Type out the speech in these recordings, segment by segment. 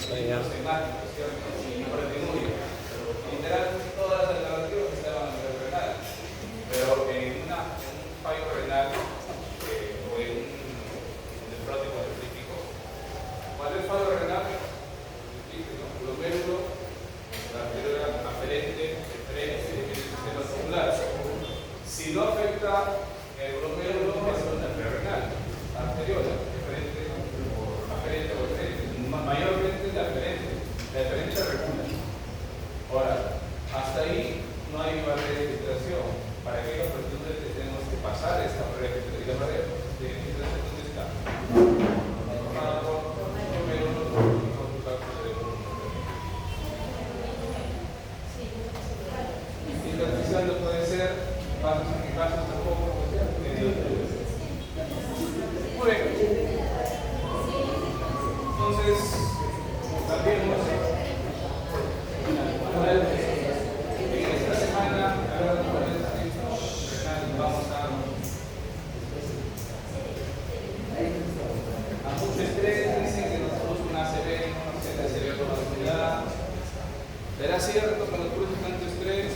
signos temáticos, ¿cierto? Y por el memoria. Literalmente todas las alternativas estaban a nivel renal, pero en un fallo renal o en un nefrótico nefrítico, cuando es fallo renal, glomérulo, la arteria aferente, deferente del sistema celular. Si no afecta el glomérulo, es una renal, arteriola, deferente o aferente o deferente, mayormente la deferente regula. Ahora, hasta ahí no hay barrera de filtración. Para aquellos personas que tenemos que pasar esta barrera de filtración, ¿dónde está? Intersticial puede ser vasos tampoco. Muy bien. Entonces, también en esta semana vamos a mucho estrés, dicen que nos produce una ACV, una cerebrovascular. ¿Será cierto que nos produce tanto estrés?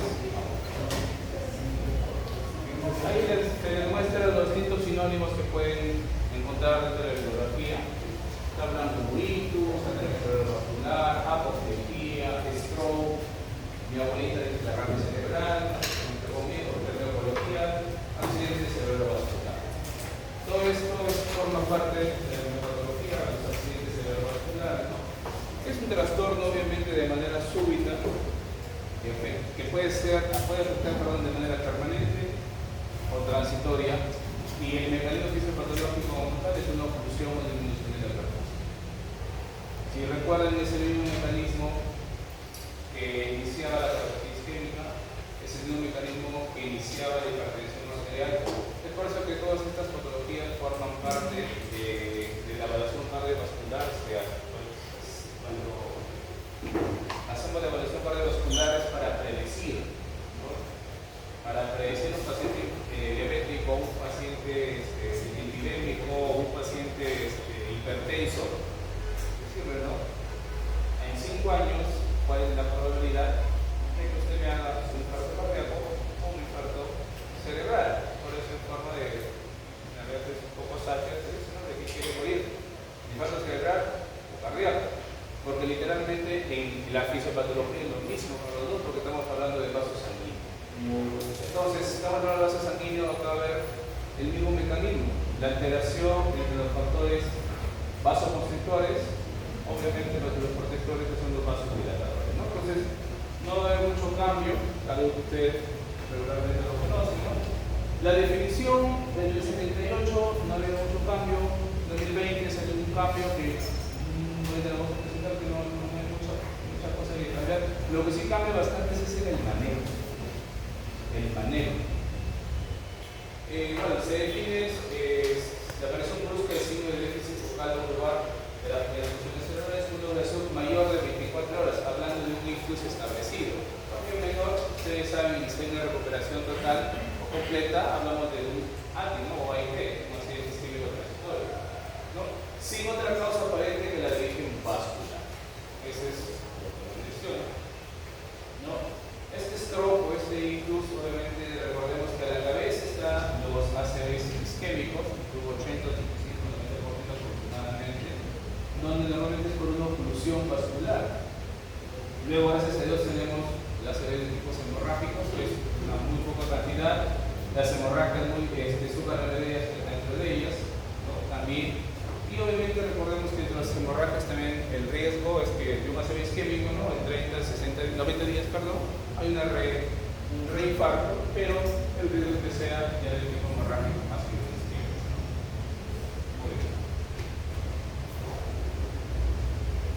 Ahí se demuestran los distintos sinónimos que pueden encontrar dentro de la bibliografía. Está hablando de ictus, ataque cerebrovascular, apoplejía, stroke, mi abuelita dice derrame cerebral, cardiología, accidente cerebrovascular. Todo esto forma parte de la metodología de los accidentes cerebrovasculares, ¿no? Es un trastorno obviamente de manera súbita, que puede afectar de manera permanente o transitoria, y el mecanismo fisiopatológico como tal es una oclusión o disminución de la perfusión. Si recuerdan ese mismo mecanismo que iniciaba la cardiopatía isquémica, es el mismo mecanismo que iniciaba la hipertensión arterial. Es por eso que todas estas patologías forman parte de la evaluación cardiovascular. Cuando hacemos la evaluación cardiovascular es para predecir, ¿no? Para predecir un paciente diabético, un paciente epidémico, un paciente hipertenso. Es decir, ¿no? En 5 años, ¿cuál es la probabilidad de que usted me haga un infarto cardíaco o un infarto cerebral? Por eso, en forma de a veces un poco sática, ¿no? De que quiere morir, infarto cerebral o cardíaco. Porque literalmente en la fisiopatología es lo mismo para los dos, porque estamos hablando de vasos sanguíneos. Entonces, si estamos hablando de vasos sanguíneos, acá va a haber el mismo mecanismo, la alteración entre los factores vasoconstrictores, obviamente los protectores que son los vasodilatadores, ¿no? Entonces, no va a haber mucho cambio, algo que usted regularmente lo conoce, ¿no? La definición del 78 no ha habido mucho cambio, en 2020 salió un cambio que no tenemos que presentar, que no hay mucha cosa que cambiar. Lo que sí cambia bastante es el manejo. El manejo. Bueno, se define la aparición brusca del signo de déficit focal lumbar de las funciones cerebrales con una duración mayor de 24 horas, hablando de un ictus establecido. Porque menor, ustedes saben, y está en una recuperación total o completa, hablamos de un ATI, ¿no? O AIT, como se dice isquémico transitorio, ¿no? Sin otra causa aparente que la de origen vascular. Esa es la condición, ¿no? Este stroke o este ictus, obviamente, recordemos que a la cabeza están los ACVs isquémicos, tuvo 80, 85, 90% aproximadamente, donde normalmente es por una oclusión vascular. Luego, gracias a Dios, tenemos las ACVs de tipos hemorrágicos, que es una muy poca cantidad. Las hemorragias subarrenales dentro de ellas, ¿no? También. Y obviamente recordemos que entre las hemorragias también el riesgo es que de un ACV isquémico, ¿no? En 30, 60, 90 días, perdón, hay un reinfarto, pero el riesgo que sea ya del tipo hemorrágico más que isquémico, ¿no? Muy bien.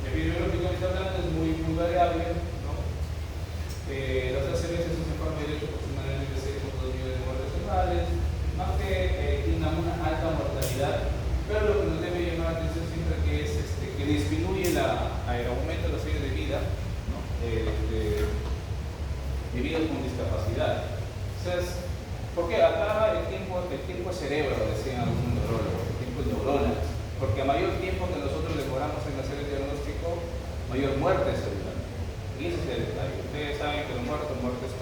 Epidemiológicamente hablando es muy variable, ¿no? Los ACVs son en forma directa aproximadamente 6.2 millones de muertes anuales, aunque tienen una alta mortalidad, pero lo que nos debe llamar la atención siempre que es que disminuye el aumento de los años de vida, ¿no? De vida con discapacidad. Entonces, porque acá el tiempo es cerebro, decían algunos neurólogos, el tiempo es neuronas, porque a mayor tiempo que nosotros demoramos en hacer el diagnóstico,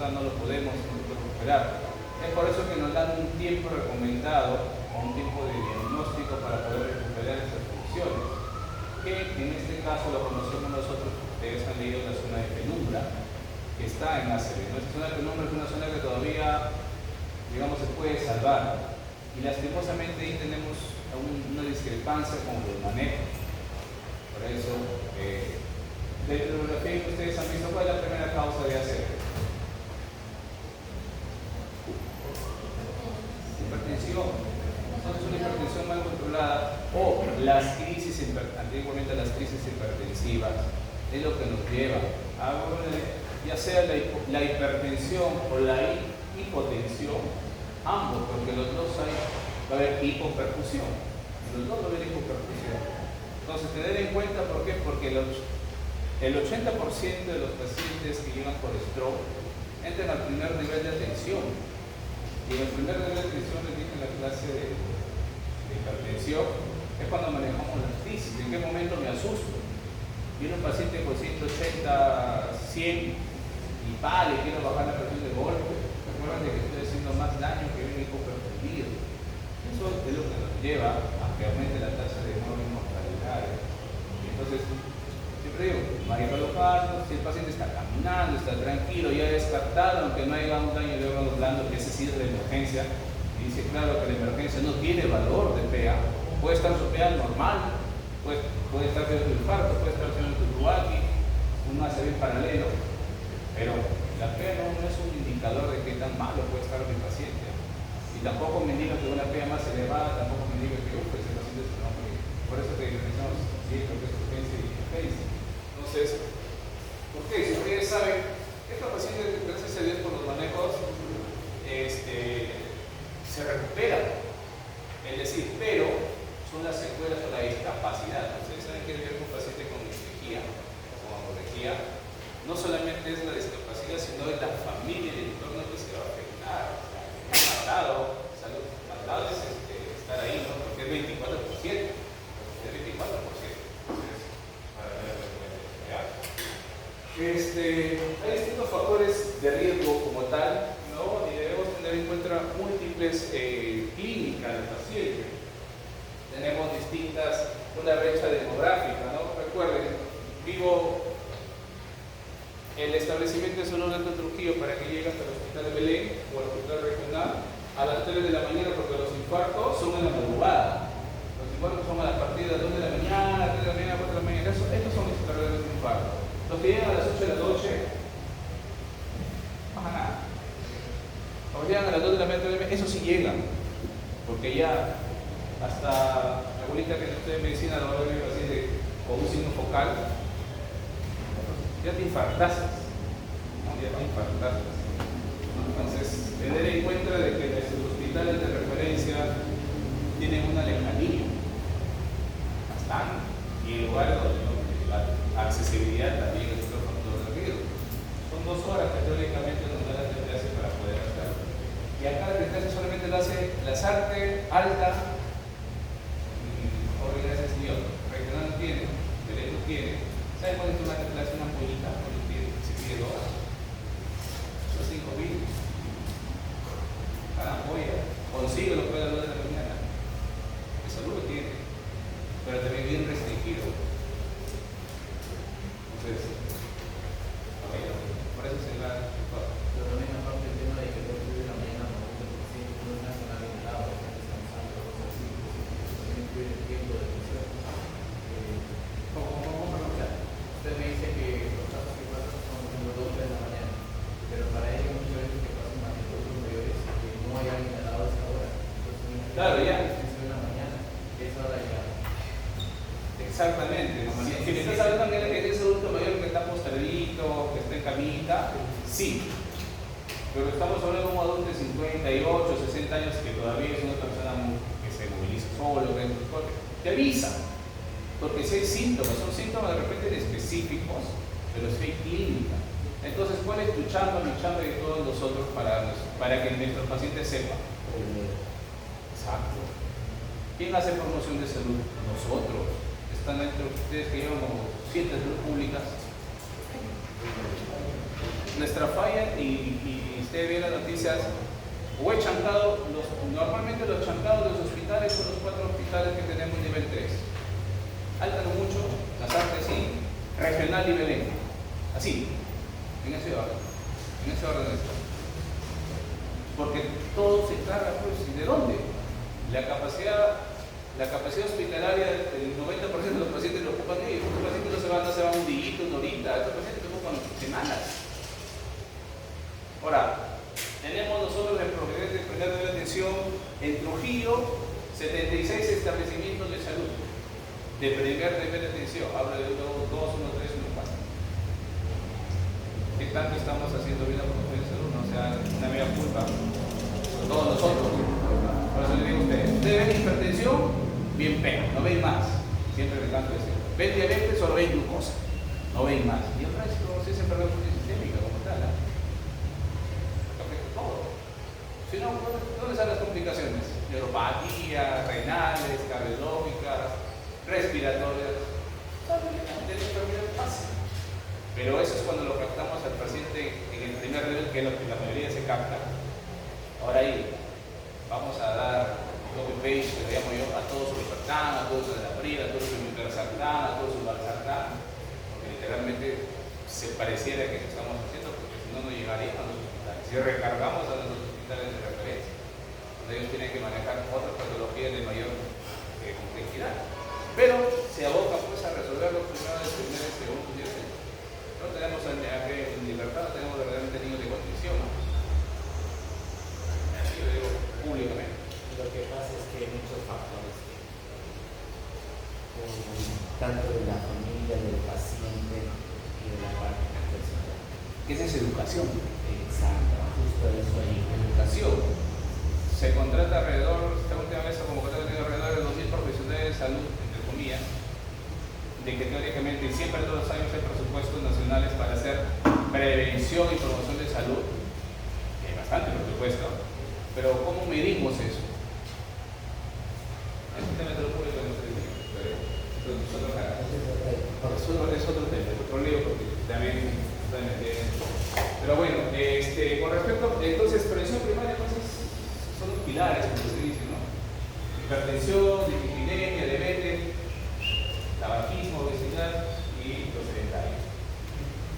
verdad no lo podemos recuperar. Es por eso que nos dan un tiempo recomendado o un tiempo de diagnóstico para poder recuperar esas funciones, que en este caso lo conocemos nosotros. Ustedes han leído la zona de penumbra que está en ACV. Nuestra zona de penumbra es una zona que todavía, digamos, se puede salvar, y lastimosamente ahí tenemos una discrepancia con los manejos. Por eso, de la bibliografía que ustedes han visto, ¿cuál es la primera causa de ACV? Hipertensión. Entonces, una hipertensión mal controlada o las crisis, antiguamente las crisis hipertensivas, es lo que nos lleva a, ya sea la hipertensión o la hipotensión, ambos, porque los dos va a haber hipoperfusión, los dos va a haber hipoperfusión. Entonces, tener en cuenta, ¿por qué? Porque el 80% de los pacientes que llegan por stroke entran al primer nivel de atención. Y en el primer nivel de atención, les dije en la clase de hipertensión, es cuando manejamos las crisis. ¿En qué momento me asusto? Viene un paciente con 180, 100 y le quiero bajar la presión de golpe. Recuerden que estoy haciendo más daño que un hipoperfundido. Eso es lo que nos lleva a que aumente la tasa de mortalidad. Entonces, siempre digo, maricolopano, si el paciente está caminando, está tranquilo, ya descartado, aunque no haya un daño de órgano blando, que ese sí es de emergencia, y dice claro que la emergencia no tiene valor de PA, puede estar su PA normal, puede estar haciendo tu infarto, puede estar haciendo tu Kawasaki, un ACV paralelo, pero la PA no es un indicador de qué tan malo puede estar mi paciente. Y tampoco me indica que una PA más elevada, tampoco me indica que ese paciente se va a morir. Por eso que necesitamos lo que es urgencia y emergencia. Entonces, ¿por qué? Si ustedes saben, estos pacientes, gracias a Dios por los manejos, se recuperan. Es decir, pero son las secuelas o la discapacidad. Ustedes saben que ver con un paciente con displejía o con anorexia, no solamente es la discapacidad, sino es la familia y el entorno que se va a afectar. O sea, salud, es estar ahí, ¿no? Porque es 24%. Es 24%. Hay distintos factores de riesgo como tal, ¿no? Y debemos tener en cuenta múltiples clínicas del paciente. Tenemos una brecha demográfica, ¿no? Recuerden, el establecimiento de salud de Trujillo para que llegue hasta el hospital de Belén o el hospital regional a las 3 de la mañana, porque los infartos son en la madrugada. Los infartos son a partir de las 2 de la mañana, 3 de la mañana, 4 de la mañana. Estos son los verdaderos infartos. Los que llegan a las 8 de la noche, no pasa nada. Los que llegan a las 2 de la mañana, eso sí llegan, porque ya hasta la abuelita que no estudia medicina lo va a ver así con un signo focal, ya te infartaste, ¿no? Ya te infartaste. Entonces, tener en cuenta de que nuestros hospitales de referencia tienen una lejanía bastante, y el lugar donde la accesibilidad también es otro factor de riesgo. Son 2 horas que teóricamente nos da la tendencia para poder hacerlo. Y acá la tendencia solamente lo hace Lasarte, Alta, gracias Dios, regional no tiene, Belén no tiene. ¿Saben cuál es una clase, una ampollita? Se pide 2. Son 5.000. Cada ampolla. Consigue lo que a las 2 de la mañana. De salud lo tiene, pero también bien restringido. Entonces, por eso se va. Pero también aparte el tema de que a las 2 de la mañana no es una zona limitada, descansando, cosas así, también incluye el tiempo de función. Usted me dice que los casos que pasan son como 2 de la mañana, pero para ellos muchas veces que pasan más de adultos mayores que no hay alguien al lado de esa hora. Entonces, claro, ya. En la mañana, esa hora ya. Exactamente. Si me estás hablando también de que es adulto mayor que está postradito, que está en camita, sí. Pero estamos hablando de un adulto de 58, 60 años que todavía es una persona que se moviliza solo, que te avisa. Porque si hay síntomas, son síntomas de repente específicos, pero si hay clínica. Entonces, ¿cuál es tu chamba, mi chamba y todos nosotros para que nuestro paciente sepa? Exacto. ¿Quién hace promoción de salud? Nosotros. Están entre ustedes que llevan como 7 salud públicas. nuestra falla, y usted ve las noticias, o he chancado, normalmente los chancados de los hospitales son los 4 hospitales que tenemos nivel 3. Áltaro mucho, Las Artes sí, Regional y Belén. Así, en ese orden está. Porque todo se carga, pues, ¿y de dónde? La capacidad hospitalaria, el 90% de los pacientes lo ocupan ellos. Estos pacientes no se van un día, una horita, estos pacientes lo ocupan semanas. Ahora, tenemos nosotros en Providencia de primer nivel de atención en Trujillo 76 establecimientos de salud de primer nivel de atención. Habla de 2, 1, 3, 1, 4. ¿Qué tanto estamos haciendo bien la promoción de salud? No sea una mega culpa. Todos nosotros. Por eso le digo a ustedes, ustedes ven hipertensión, bien pega, no ven más. Siempre me canto decir. Ven diabetes, solo ven glucosa, no ven más. Y otra vez, como si es enfermedad sistémica como tal, ¿no? Afecta todo. Si no, ¿dónde están las complicaciones? Neuropatías, renales, cardiológicas, respiratorias. De la enfermedad pasa. Pero eso es cuando lo captamos al paciente en el primer nivel, que es lo que la mayoría se capta. Ahora ahí, vamos a dar copy-paste, que le llamo yo, a todo su hipertano, a todo su denapril, a todo su mitrasartán, a todo su valsartán, porque literalmente se pareciera que lo estamos haciendo, porque si no, no llegaríamos a los hospitales. Si recargamos a los hospitales de referencia, donde ellos tienen que manejar otras patologías de mayor complejidad. Pero se aboca pues a resolver los primeros, primer y segundo nivel. No tenemos en libertad, no tenemos verdaderamente niños de condición. Así lo digo públicamente. Lo que pasa es que hay muchos factores tanto de la familia, del paciente y de la parte personal. ¿Qué es esa educación? Exacto, justo eso ahí. Educación. Se contrata alrededor, esta última vez como contrato tiene alrededor de 2.000 profesionales de salud, entre comillas, de que teóricamente siempre todos los años hay presupuestos nacionales para hacer prevención y promoción de salud. Hay bastante presupuesto, pero ¿cómo medimos eso? Es un tema de lo público que no se dice, pero es otro tema, es otro lío porque también está metiendo. Pero bueno, con respecto, entonces, prevención primaria, entonces, son los pilares, como se dice, ¿no? Hipertensión, dislipidemia, diabetes, tabaquismo, obesidad y los sedentarios.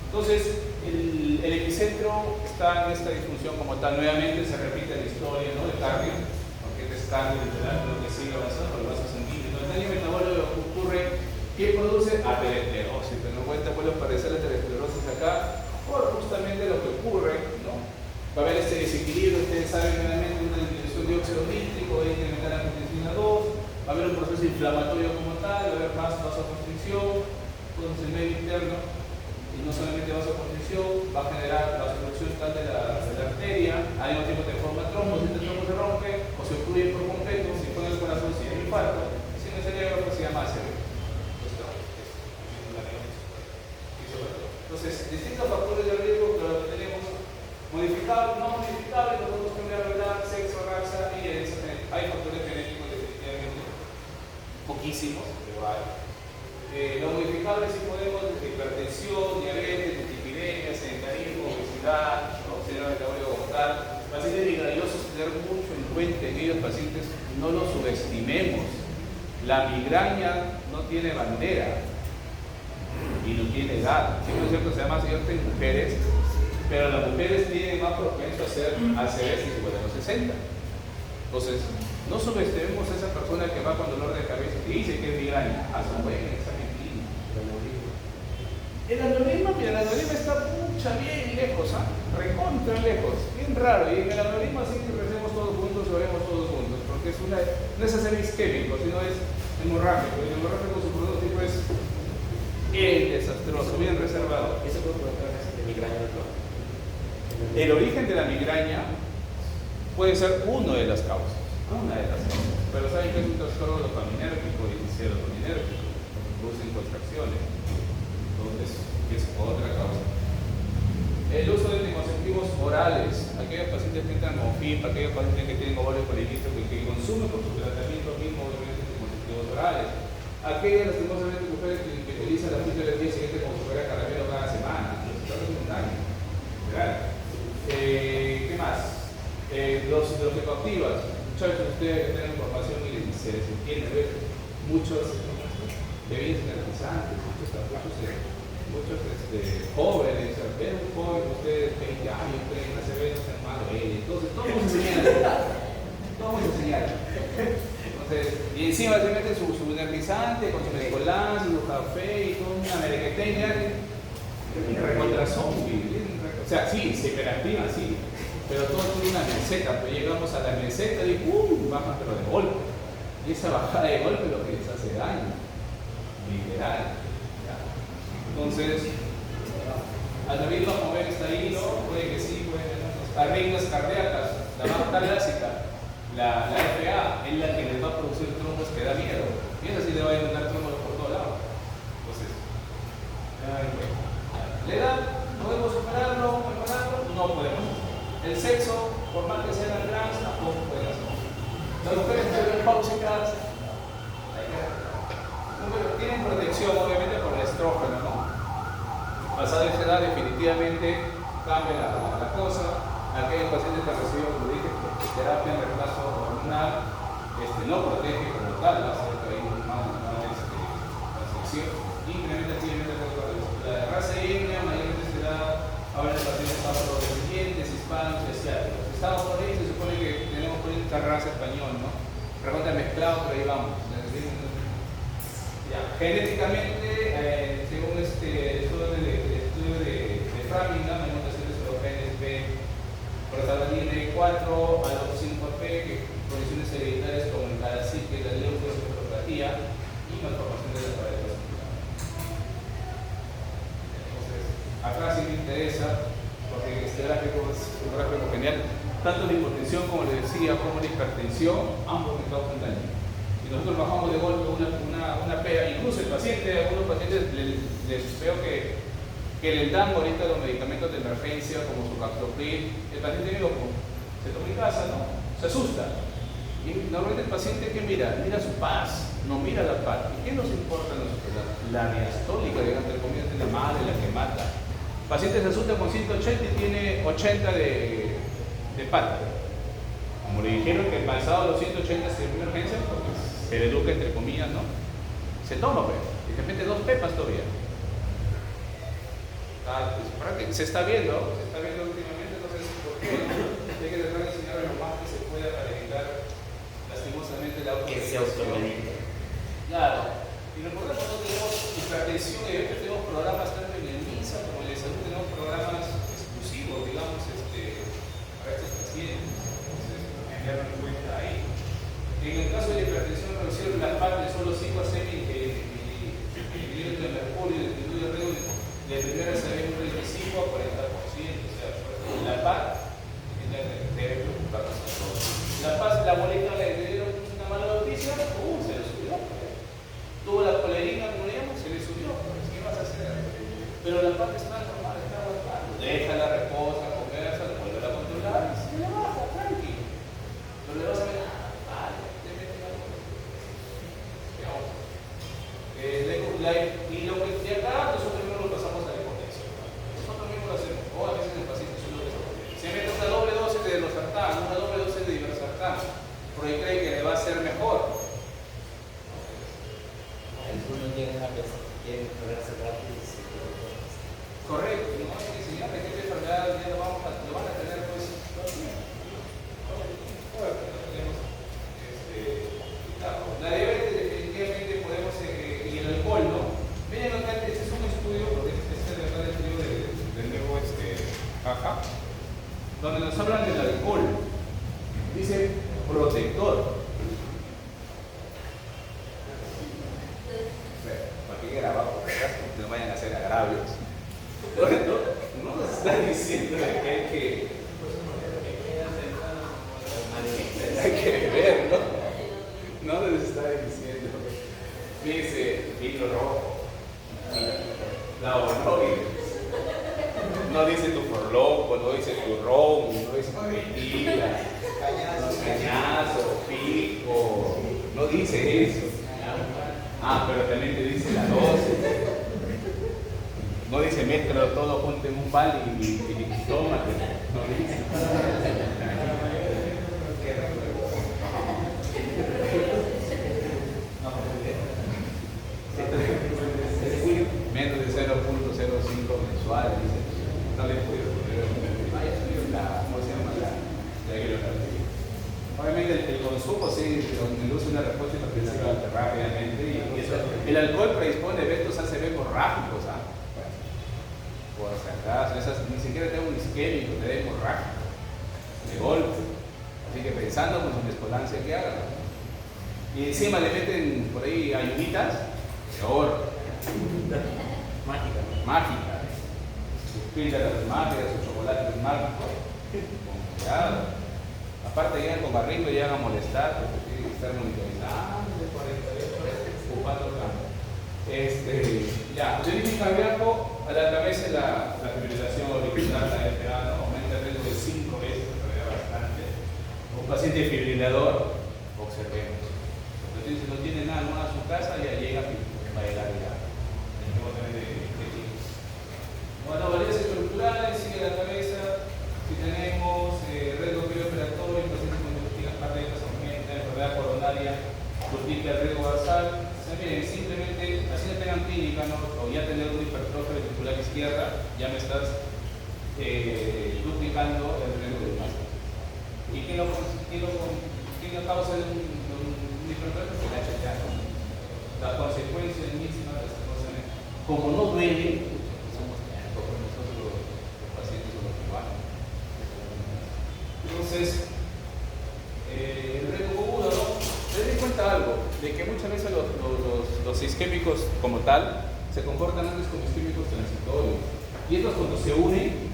Entonces, el epicentro está en esta disfunción como tal. Nuevamente se repite la historia, ¿no? De cardio, porque es cardio literal, lo que sigue avanzando por el vaso sanguíneo. En el daño metabólico ocurre, ¿qué produce? Aterosclerosis. Pero no cuenta cuál aparece la aterosclerosis acá, por justamente lo que ocurre, ¿no? Va a haber este desequilibrio, ustedes saben claramente una disminución de óxido nítrico, hay que incrementar la angiotensina 2, va a haber un proceso inflamatorio como tal, va a haber más vasoconstricción, entonces el medio interno, y no solamente vasoconstricción, va a generar la obstrucción tal de la arteria, al mismo tiempo te forma trombos, si el trombo se rompe o se ocluye por completo, si fue en el corazón, si hay infarto, si en el cerebro, pues se llama ACV. Entonces, distintos factores de riesgo, pero lo tenemos modificable, no modificable, no podemos cambiar la edad, sexo, raza y herencia genética. Hay factores genéticos definitivamente poquísimos, pero hay. Lo modificable sí podemos, desde hipertensión, diabetes, dislipidemia, sedentarismo, obesidad, ¿no? Síndrome metabólico como tal. Pacientes migrañosos, tener mucho en cuenta en ellos pacientes, no los subestimemos. La migraña no tiene bandera y no tiene edad. Sí, no es cierto, se llama cierto en mujeres, pero las mujeres tienen más propenso a ser ACV si se pueden los 60. Entonces, no subestimemos a esa persona que va con dolor de cabeza y dice que es migraña. Haz un buen examen clínico. El aneurisma, mira, el aneurisma está bien lejos, ¿ah? Recontra lejos, bien raro. Y en el aneurisma sí que recemos todos juntos, lo vemos todos juntos, porque no es hacer isquémico, sino es hemorrágico. Y el hemorrágico, su prototipo es bien desastroso, bien reservado. ¿Eso puede provocar de migraña, doctor? El origen de la migraña puede ser una de las causas. Pero saben que es un trastorno dopaminérgico y serotoninérgico, que producen contracciones. Entonces, es otra causa. El uso de anticonceptivos orales, aquellos pacientes que entran con FIP, aquellos pacientes que tienen ovario poliquístico y que consumen por su tratamiento mismo, obviamente, anticonceptivos orales. Aquellas, lastimosamente, mujeres que utilizan la FIP del día siguiente como si fuera caramelo cada semana, les está haciendo un daño. psicoactivas. Muchachos, ustedes que tienen información y se les entiende, ¿ves? Muchos bebidas energizantes, muchos jóvenes, ven un joven, ustedes 20 años, creen que se ven hermano, entonces todo el mundo se señala. Todo el mundo se señala. Entonces, y encima se meten su energizante con su mezcolanza, su café y toda una merequeteña contra zombie. O sea, sí, se hiperactivan, sí, pero todo tiene una meseta, pues llegamos a la meseta y bajan pero de golpe. Y esa bajada de golpe es lo que les hace daño, literal. ¿Ya? Entonces, al mismo mover está ahí, ¿no? Puede que sí, puede que no. Arritmias cardíacas, la más clásica, la FA, es la que les va a producir trombos que da miedo. Y esa sí le va a inundar trombos por todos lados. Entonces, ¿la edad? ¿Podemos superarlo, mejorarlo? No podemos. El sexo, por más que sean trans, tampoco podemos. Las mujeres que ven pausitas tienen protección, obviamente, por el estrógeno, ¿no? Pasada esa edad, definitivamente cambia la cosa. Aquellos pacientes que han recibido, como dije, terapia en reemplazo hormonal, no protege como tal, va a ser que hay más restricción. Incrementa activamente la raza etnia, mayormente se da ahora en pacientes afrodescendientes, hispanos y asiáticos. Estamos por ahí, se supone que tenemos por ahí esta raza español, ¿no? Recontra mezclado, pero ahí vamos. Ya. Genéticamente, según el estudio de Framingham, hay mutaciones de los genes B, protagonina de 4 a los 5P, que condiciones hereditarias como el parasite, la leucocitopatía y malformación de la pared vascular. Entonces, acá sí me interesa, porque este gráfico es un gráfico genial. Tanto la hipotensión, como les decía, como la hipertensión, ambos me causan daño. Y nosotros bajamos de golpe una pega, incluso el paciente, a algunos pacientes les veo que les dan ahorita los medicamentos de emergencia, como su captopril, el paciente viene loco, se toma en casa, ¿no? Se asusta. Y normalmente el paciente que mira su paz, no mira la paz. ¿Y qué nos importa a nosotros? La diastólica, digamos, entre comillas, es la madre, la que mata. El paciente se asusta con 180 y tiene 80 de pata. Como le dijeron que el pasado los 180 se dio emergencia, porque se le educa entre comillas, ¿no? Se toma, pues, y de repente 2 pepas todavía. Pues, se está viendo últimamente, entonces, ¿por qué? Hay que tratar de enseñar lo más que se pueda para evitar lastimosamente la Que se automedique. Claro. Y recordemos que no tenemos hipertensión, y a veces tenemos programas tanto en el MINSA como en el salud, tenemos programas exclusivos, digamos, para estos pacientes. Entonces, tenerlo en cuenta ahí. En el caso de la hipertensión, reducir la parte de solo 5 a 6 mililitros de mercurio, disminuye el riesgo de primera se ve un 35 a 40%. O sea, por ejemplo, la PAC es la que debe preocuparnos a todos. La PAC, la boleta le dieron una mala noticia, se le subió. Tuvo la colerina, como le llaman, se le subió. ¿Qué vas a hacer? Pero la PAC está normal, está aguantando. Déjala, reposa, conversa, vuelve a controlar y se le baja, tranquilo. Pero le vas a ver, vale, te meten algo. Y lo que de acá nosotros mismos lo pasamos a la hipotensión. Nosotros mismos lo hacemos, o a veces el paciente solo se mete una doble dosis de losartán, una doble dosis de iversartán, porque cree que le va a hacer mejor. Algunos llegan a pensar que quieren curarse rápido y se quedan cortos. Correcto, no hay que enseñar que esta enfermedad ya lo van a tener pues todo el tiempo. La diabetes definitivamente podemos, y el alcohol, ¿no? Miren acá, este es un estudio, porque este es de verdad el estudio del nuevo AJA, donde nos hablan del alcohol. Dice protector. ¿Para qué grabar? Porque no vayan a hacer agravios. No nos está diciendo que hay que beber, ¿no? No les está diciendo. Dice vino rojo, no dice tu forloco, no dice tu ron, no dice tu tequila, cañazo, pico, no dice eso. Pero también te dice la dosis. No dice mezclalo todo junto en un pan y tómate. No dice. El alcohol predispone a eventos ACV hemorrágicos, ¿ah? Por si acaso, ni siquiera tengo un isquémico, te da hemorrágico, de golpe. Así que pensando con su descolancia que hagan. Y encima le meten por ahí ayuditas, peor. Mágica. Sus píldoras mágicas, sus chocolates mágicos. Con cuidado. Aparte llegan con barrigo y llegan a molestar, porque tienen que estar monitorizando de 48 horas, ocupando el campo. Ya, oxígeno cardíaco a la cabeza la fibrilación auricular, la FA, ¿no? Aumenta el riesgo de 5 veces, pero bastante. Un paciente fibrilador, observemos. Entonces, si no tiene nada más a su casa, ya llega a llegar ya. Bueno, variedades estructurales, sigue la cabeza. Si tenemos riesgo perioperatorio, pacientes con disfunciones cardíacas aumenta, enfermedad coronaria, duplica el riesgo basal. O sea, miren, simplemente, así no tengan clínica, ¿no? O ya tener una hipertrofia ventricular izquierda, ya me estás duplicando el riesgo de masa. ¿Y qué lo causa un hipertrofia? La HTA, ¿no? La consecuencia misma de esta cosa, como no duele, somos nosotros los pacientes o los que van. Entonces, el riesgo agudo, ¿no? Ten en cuenta algo, de que muchas veces los isquémicos como tal se comportan antes como isquémicos transitorios. Y estos cuando se unen,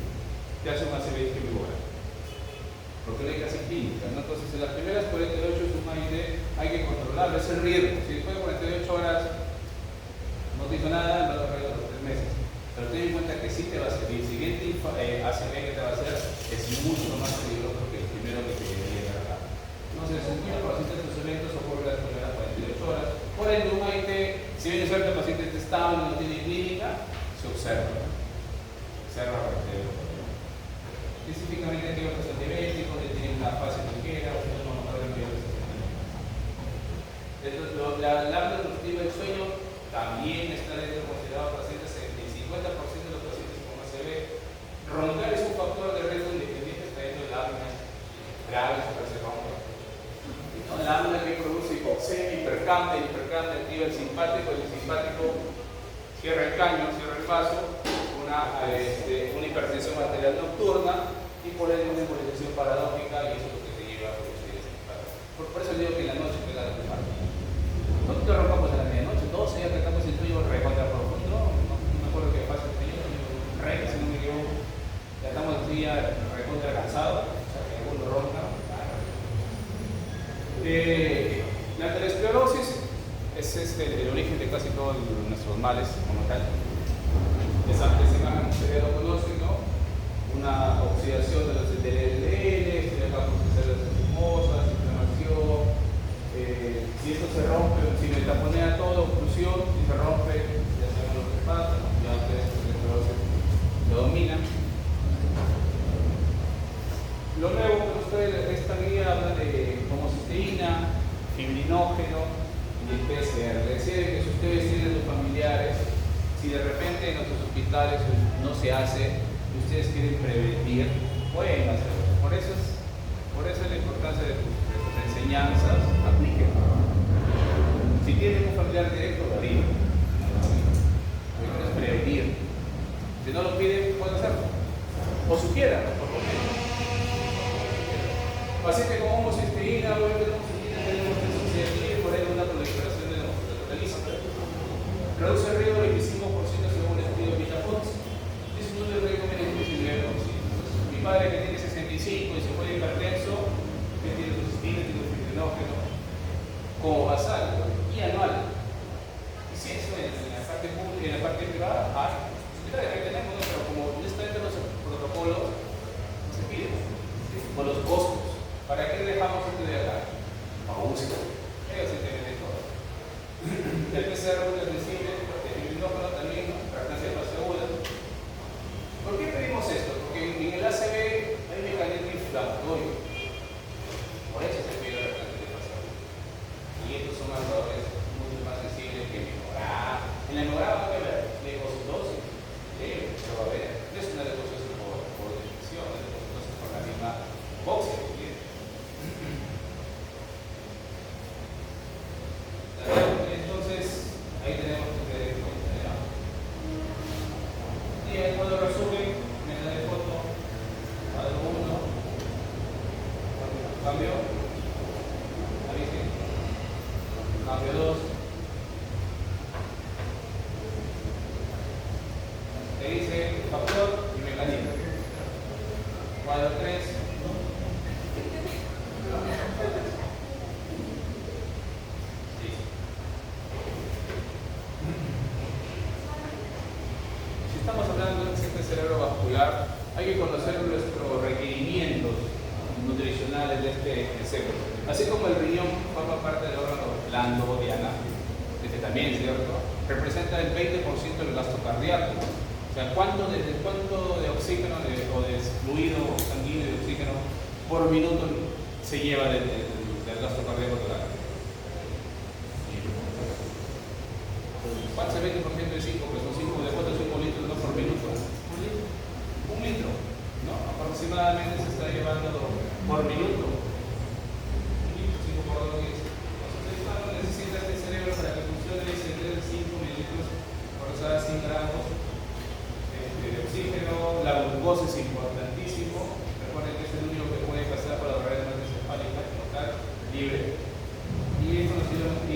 te hacen una ACV isquémico. Porque no hay casi clínica, ¿no? Entonces, en las primeras 48 suma ID hay que controlarlo, es el riesgo. Si después de 48 horas no te hizo nada, no lo arreglo los 3 meses. Pero ten en cuenta que sí te va a servir. El siguiente ACV que te va a hacer es mucho más peligroso que el primero que te debería agarrar. Entonces, en el paciente de estos eventos ocurre las primeras 48 horas. Por ende, un AIT, si bien es cierto el paciente está estable, no tiene clínica, se observa. Se observa específicamente aquellos que son diabéticos, que tienen una fase ligera, o que no mejoran mayores. La apnea obstructiva del sueño también está dentro de considerado pacientes, el 50% de los pacientes con ACV. Roncar es un factor de riesgo independiente, está dentro de la apnea grave, se ronca. La apnea que produce hipoxemia, hipercambio, activa el simpático cierra el caño, cierra el vaso, una hipertensión arterial nocturna y por ende una embolización paradójica, y eso es lo que te lleva a producir este impacto. Por eso digo que en la noche pega la parte. Nosotros te rompamos a la medianoche, 12 ya tratamos el tuyo recontra profundo, no me acuerdo qué pasa el tuyo, si no me equivoco, ya estamos el día recontra cansado, o sea que alguno ronca. La aterosclerosis es el origen de casi todos nuestros males como tal. Es antes se llama, ustedes lo conocen, ¿no? Una oxidación de los LDL, de campos de células estimosas, inflamación. Si esto se rompe, si me taponea todo, oclusión, si se rompe, ya sabemos lo que pasa, ¿no? Ya ustedes lo dominan. Lo nuevo que ustedes, esta guía habla de homocisteína, fibrinógeno y el PCR. Decide que si ustedes tienen sus familiares, si de repente en nuestros hospitales no se hace y ustedes quieren prevenir, pueden hacerlo. Por eso es la importancia de sus enseñanzas, apliquen. Si tienen un familiar directo, lo harían. Es prevenir. Si no lo piden, pueden hacerlo. O sugieran, por lo menos. Paciente con homocisteína, tenemos por ahí una proliferación de la hospitalización. Reduce el riesgo del 25% según el estudio Vitafox. Es un de riesgo menos posible. Mi padre que tiene 65 y se fue hipertenso, que tiene homocistina, tiene fibrinógeno, como basal y anual. Y si eso en la parte pública y en la parte privada, hay. Hospitales que tenemos, pero como no está dentro de los protocolos, no se pide. Por los costos. ¿Para qué dejamos esto de acá? Para uso. Ellos sí tienen de todo. El PCR es sensible, el fibrinógeno también, ¿no? Fractancia de fase aguda. ¿Por qué pedimos esto? Porque en el ACV hay mecanismo inflamatorio. Por eso se pide la fractancia de fase aguda. Y estos son marcadores mucho más sensibles que el hemograma. En el hemograma va a haber leucocitosis, pero va a haber. No es una leucocitosis por definición, es una leucocitosis por la misma boxia. Entonces, ahí tenemos Le dice factor y mecanismo. Cuadro 3. Si estamos hablando de un accidente cerebrovascular, hay que conocer nuestros requerimientos nutricionales de este cerebro. Así como el riñón forma parte del órgano blando diana, este también, ¿cierto? Representa el 20% del gasto cardíaco. O sea, ¿cuánto de oxígeno o de fluido sanguíneo de oxígeno por minuto se lleva del gasto cardíaco total? ¿Cuánto es el 20% de 5? Pues son 5 litros, ¿no? Por minuto. Un litro, ¿no? Aproximadamente se está llevando por minuto. Un litro, 5 por 2, 10. Entonces, ¿cuánto necesita este cerebro para que funcione? Se debe 5 mililitros por cada 100 gramos de oxígeno. La glucosa es importantísimo. Recuerden que es el único que puede pasar por la barrera encefálica como tal, libre. Y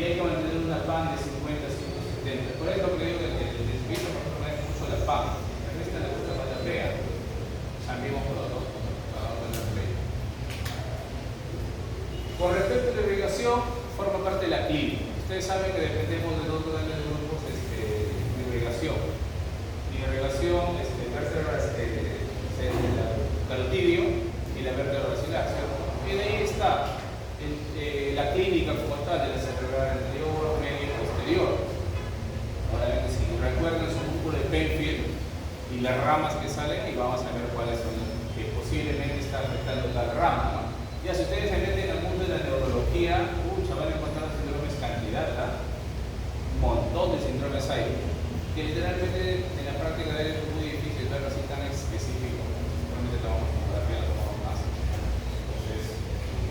hay que mantener una PAN de 50, 170. Por eso creo que el desvío es mucho la PAN. A esta le gusta más la fea. Amigos por los dos, la fea. Con respecto a la irrigación, forma parte de la clínica. Ustedes saben que dependemos de dos grandes grupos de irrigación. Y la irrigación, el carotidio y la vértebra basilar, ¿cierto? Y de ahí está la clínica como tal de la cerebral anterior, medio y posterior. Ahora bien, si recuerdan su músculo de Penfield y las ramas que salen, y vamos a ver cuáles son las que posiblemente están afectando tal rama, ¿no? Ya si ustedes se meten al mundo de la neurología, van a encontrar síndromes cantidad, ¿eh? Un montón de síndromes hay, que literalmente en la práctica es muy difícil verlo así tan específico. Realmente tomamos fotografía, lo tomamos más.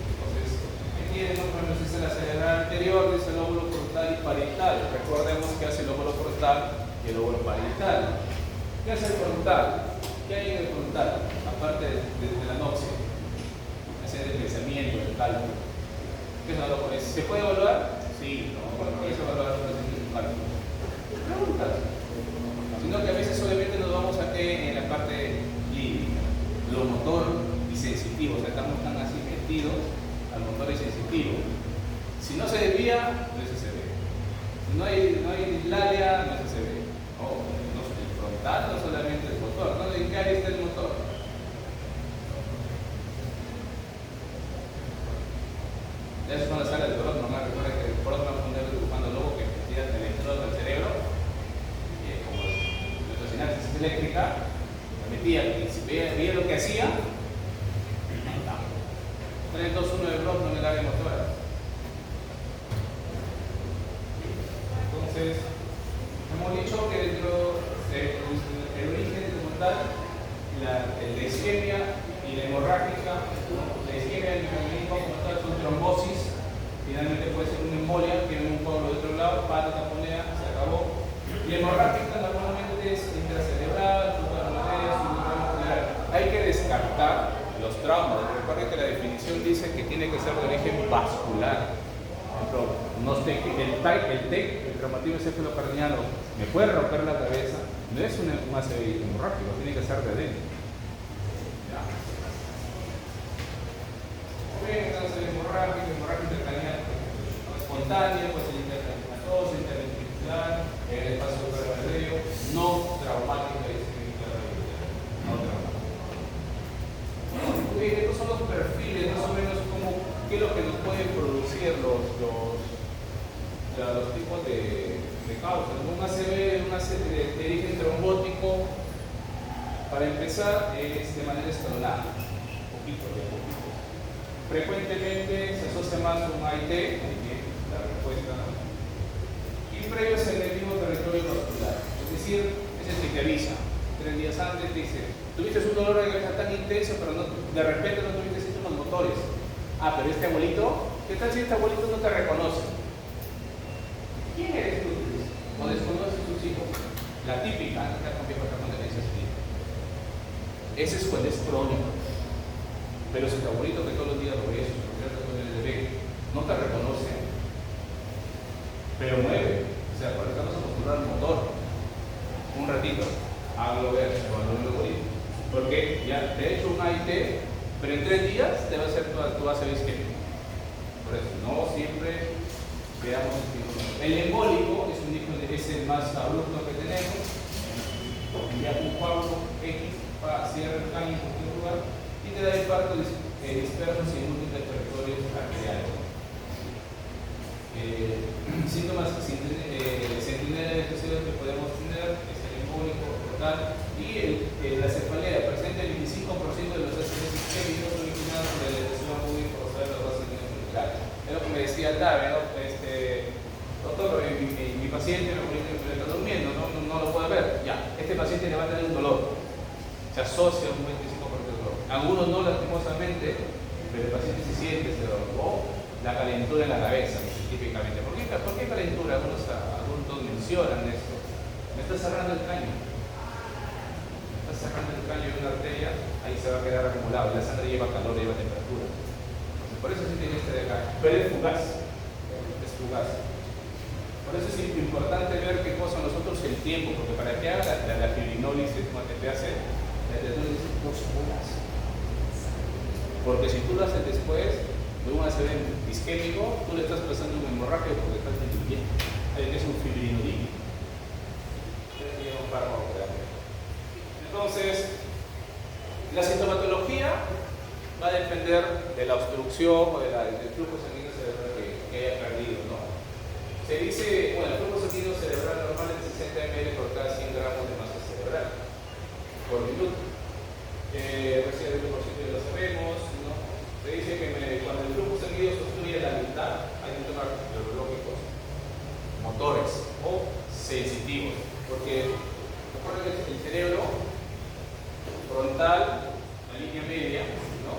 Entonces, entienden, cuando se dice la cerebral anterior, dice el lóbulo frontal y parietal. Recordemos que hace el lóbulo frontal y el lóbulo parietal. ¿Qué hace el frontal? ¿Qué hay en el frontal? Aparte de la anoxia, ese deslizamiento, el cálculo. ¿Qué es lo que se puede evaluar? Sí, no. ¿Cuál es evaluar el cálculo? Preguntas. Sino que a veces solamente nos vamos a que en la parte clínica, lo motor y sensitivo. O sea, estamos tan así metidos al motor y sensitivo. Si no se desvía, no es SCB. Si no hay dislalia, no es SCB. El frontal no solamente el motor, ¿no? ¿En qué área está el motor? Eso es cuando sale el dolor normal. Recuerda que el dolor no es un ocupando lobo que tira el electrodo al cerebro. Y como nuestra sinapsis eléctrica, la metía y si veía lo que hacía, 3, 2, 1 de bloque en el área motora. Entonces, hemos dicho que dentro del origen como tal, la isquemia y la hemorrágica, la isquemia y el mecanismo como tal son trombosis, finalmente puede ser una embolia, tiene un coágulo de otro lado, pata, taponea, se acabó. Y la hemorrágica normalmente es intracerebral, suprarrenal. Hay que descartar los traumas. Recuerden que la definición dice que tiene que ser de origen vascular. Por ejemplo, el traumatismo encefalocraniano me puede romper la cabeza, no es un ACV hemorrágico, tiene que ser de adentro. Entonces, hemorrágica craneal espontánea, pues el interventosa, interventricular, el espacio suprarrenal, no traumática y no traumática. Bien, estos son los perfiles, más o menos, qué es lo que nos pueden producir los tipos de causas. Un ACV, de origen trombótico, para empezar, es de manera escalonada, poquito de poquito. Frecuentemente se asocia más con AIT, la respuesta, y previos agresivos territorio vascular. Es decir, ese es el que te avisa. 3 días antes te dice, tuviste un dolor de cabeza tan intenso, pero de repente no tuviste síntomas motores. Ah, pero este abuelito, ¿qué tal si este abuelito no te reconoce? ¿Quién eres tú? O desconoces tus hijos. La típica, no te confío con demencia senil. Ese es cuando es crónico. Pero si tu abuelito que todos los días lo ves, con el bebé, no te reconoce, pero mueve. O sea, por ejemplo, vamos a postular el motor un ratito. hágalo ver, evalúen el algoritmo. Porque ya, de hecho, un AIT, pero en 3 días debe ser toda tu base isquémica. Por eso, no siempre veamos el embólico, es el más abrupto que tenemos. Ya un coágulo X para cierre el caño en cualquier lugar y te da infartos dispersos en múltiples territorios arteriales. Síntomas centinelas que podemos tener es el embólico total y la cefalea presenta el 25% de los accidentes isquémicos originados por la lesión aguda y forzada de las bases ventriculares. Es lo que me decía el David, ¿no? Doctor, mi paciente me está durmiendo, no lo puede ver. Ya, este paciente le va a tener un dolor. Se asocia un 25% de dolor. Algunos no, lastimosamente, pero el paciente se siente ese dolor. O la calentura en la cabeza, típicamente. ¿Por qué calentura? Algunos adultos mencionan esto. Me está cerrando el caño. Me está cerrando el caño de una arteria, ahí se va a quedar acumulado. La sangre lleva calor, lleva temperatura. Entonces, por eso sí tiene este de acá. Pero es fugaz. Es fugaz. Por eso es importante ver qué cosa nosotros el tiempo, porque para que haga la fibrinólisis, como te hace, la temperatura dice 2 horas. Porque si tú lo haces después de un ACV isquémico, tú le estás pasando un hemorragia porque estás diluyendo. Hay que es un fibrinolítico. Entonces, la sintomatología va a depender de la obstrucción o del flujo sanguíneo cerebral que haya perdido, ¿no? Se dice, bueno, el flujo sanguíneo cerebral normal es 60 ml por cada 100 gramos de masa cerebral por minuto. Recién el 1% ya lo sabemos, ¿no? Se dice que cuando el flujo sanguíneo se obstruye la mitad, hay síntomas neurológicos, motores o sensitivos. Porque recuerden que el cerebro frontal, la línea media, ¿no?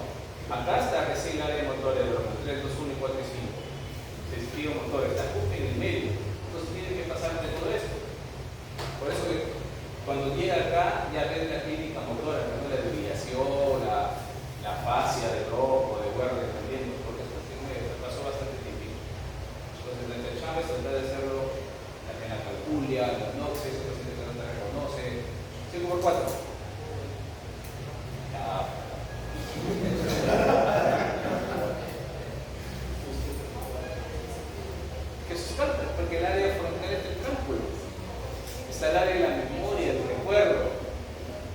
Acá está recién el área de motores de los 3, 2, 1 y 4 y 5. Sensitivo motor, está justo en el medio, entonces tiene que pasar de todo esto. Por eso que cuando llega acá ya ves la clínica motora, la desviación, la fascia de rojo, de guardia también, porque esto tiene paso bastante típico. Entonces en el Chávez tratar de hacerlo en la calculia, las noxes, el paciente que no te reconoce, 5x4. Porque el área frontal es el cálculo, está el área de la memoria, del recuerdo.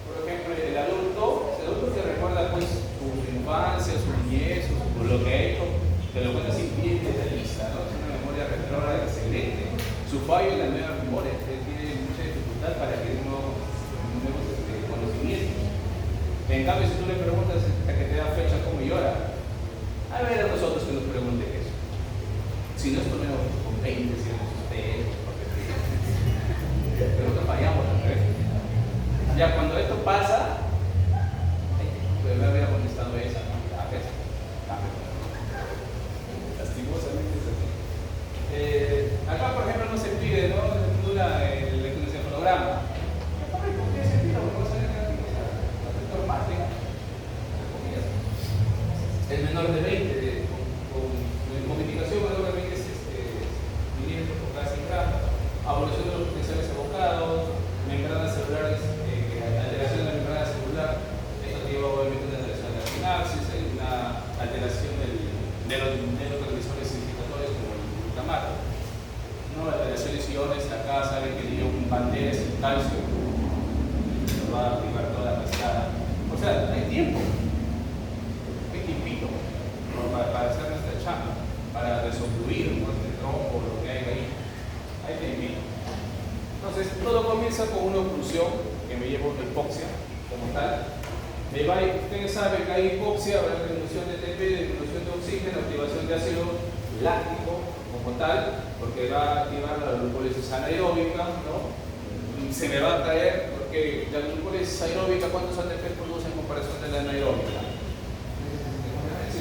Por ejemplo, el adulto que recuerda pues su infancia, su niñez, lo que ha hecho, te lo cuenta así bien detallista, ¿no? Es una memoria retrógrada excelente. Su fallo en la nueva memoria, tiene mucha dificultad para adquirir nuevos conocimientos. En cambio, si tú le preguntas a que te da fecha, ¿cómo llora? A ver a nosotros que nos pregunten eso. Si no, esto menos con 20, si no ustedes, pero nosotros fallamos, ¿no? Ya cuando esto pasa, pues me hubiera contestado esa, ¿no? Lastimosamente es así. Acá, por ejemplo, no se pide, ¿no? El electroencefalograma. ¿Por qué se pide? Porque no se le normal, el menor de 20, con mitigación menor de 20 milímetros por cada 100 gramos, abolición de los potenciales evocados, membranas celulares, alteración de la membrana celular, esto lleva obviamente una alteración de la sinapsis, una alteración de los neurotransmisores significatorios como el glutamato, ¿no? Alteraciones iones, acá saben que dio un bandera es el calcio, lo va a activar toda la cascada. O sea, hay tiempo. Para hacer nuestra chamba, para desobstruir el tronco, lo que hay ahí. Ahí te invito. Entonces, todo comienza con una oclusión que me lleva a hipoxia como tal. Ustedes saben que hay hipoxia, habrá disminución de TP, disminución de oxígeno, activación de ácido láctico como tal, porque va a activar la glucólisis anaeróbica, ¿no? Se me va a caer, porque la glucólisis aeróbica, ¿cuántos ATP produce en comparación de la anaeróbica?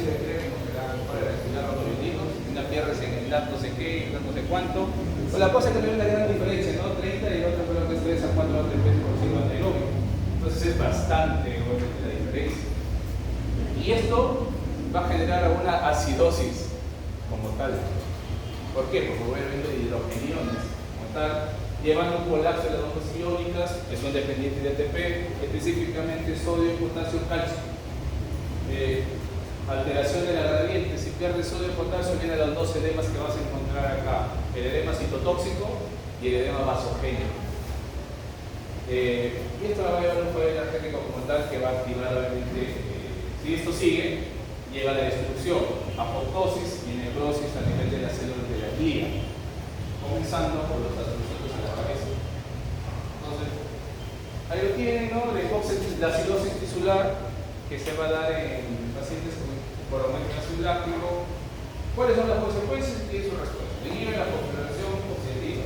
Para respirar los biotinos, una pierdes en el dato no sé qué, no sé cuánto. Pues la cosa es que no hay una gran diferencia, ¿no? 30 y el otro creo que es 3 a 4 ATP por ciento anaeróbico. Entonces es bastante obviamente la diferencia. Y esto va a generar una acidosis como tal. ¿Por qué? Porque obviamente hidrogeniones como tal, llevan un colapso de las bombas iónicas, es una dependiente de ATP, específicamente sodio, potasio, calcio. Alteración de la gradiente, si pierdes sodio y potasio, vienen los dos edemas que vas a encontrar acá: el edema citotóxico y el edema vasogénico. Y esto va a llevar un poder energético como tal que va a activar, obviamente, si esto sigue, llega a la destrucción, apoptosis y necrosis a nivel de las células de la glía, comenzando por los astrocitos en la cabeza. Entonces, ahí lo tienen, ¿no? La acidosis tisular que se va a dar en pacientes por aumento de ácido láctico. ¿Cuáles son las consecuencias? Y su respuesta: inhibe la fosforilación oxidativa,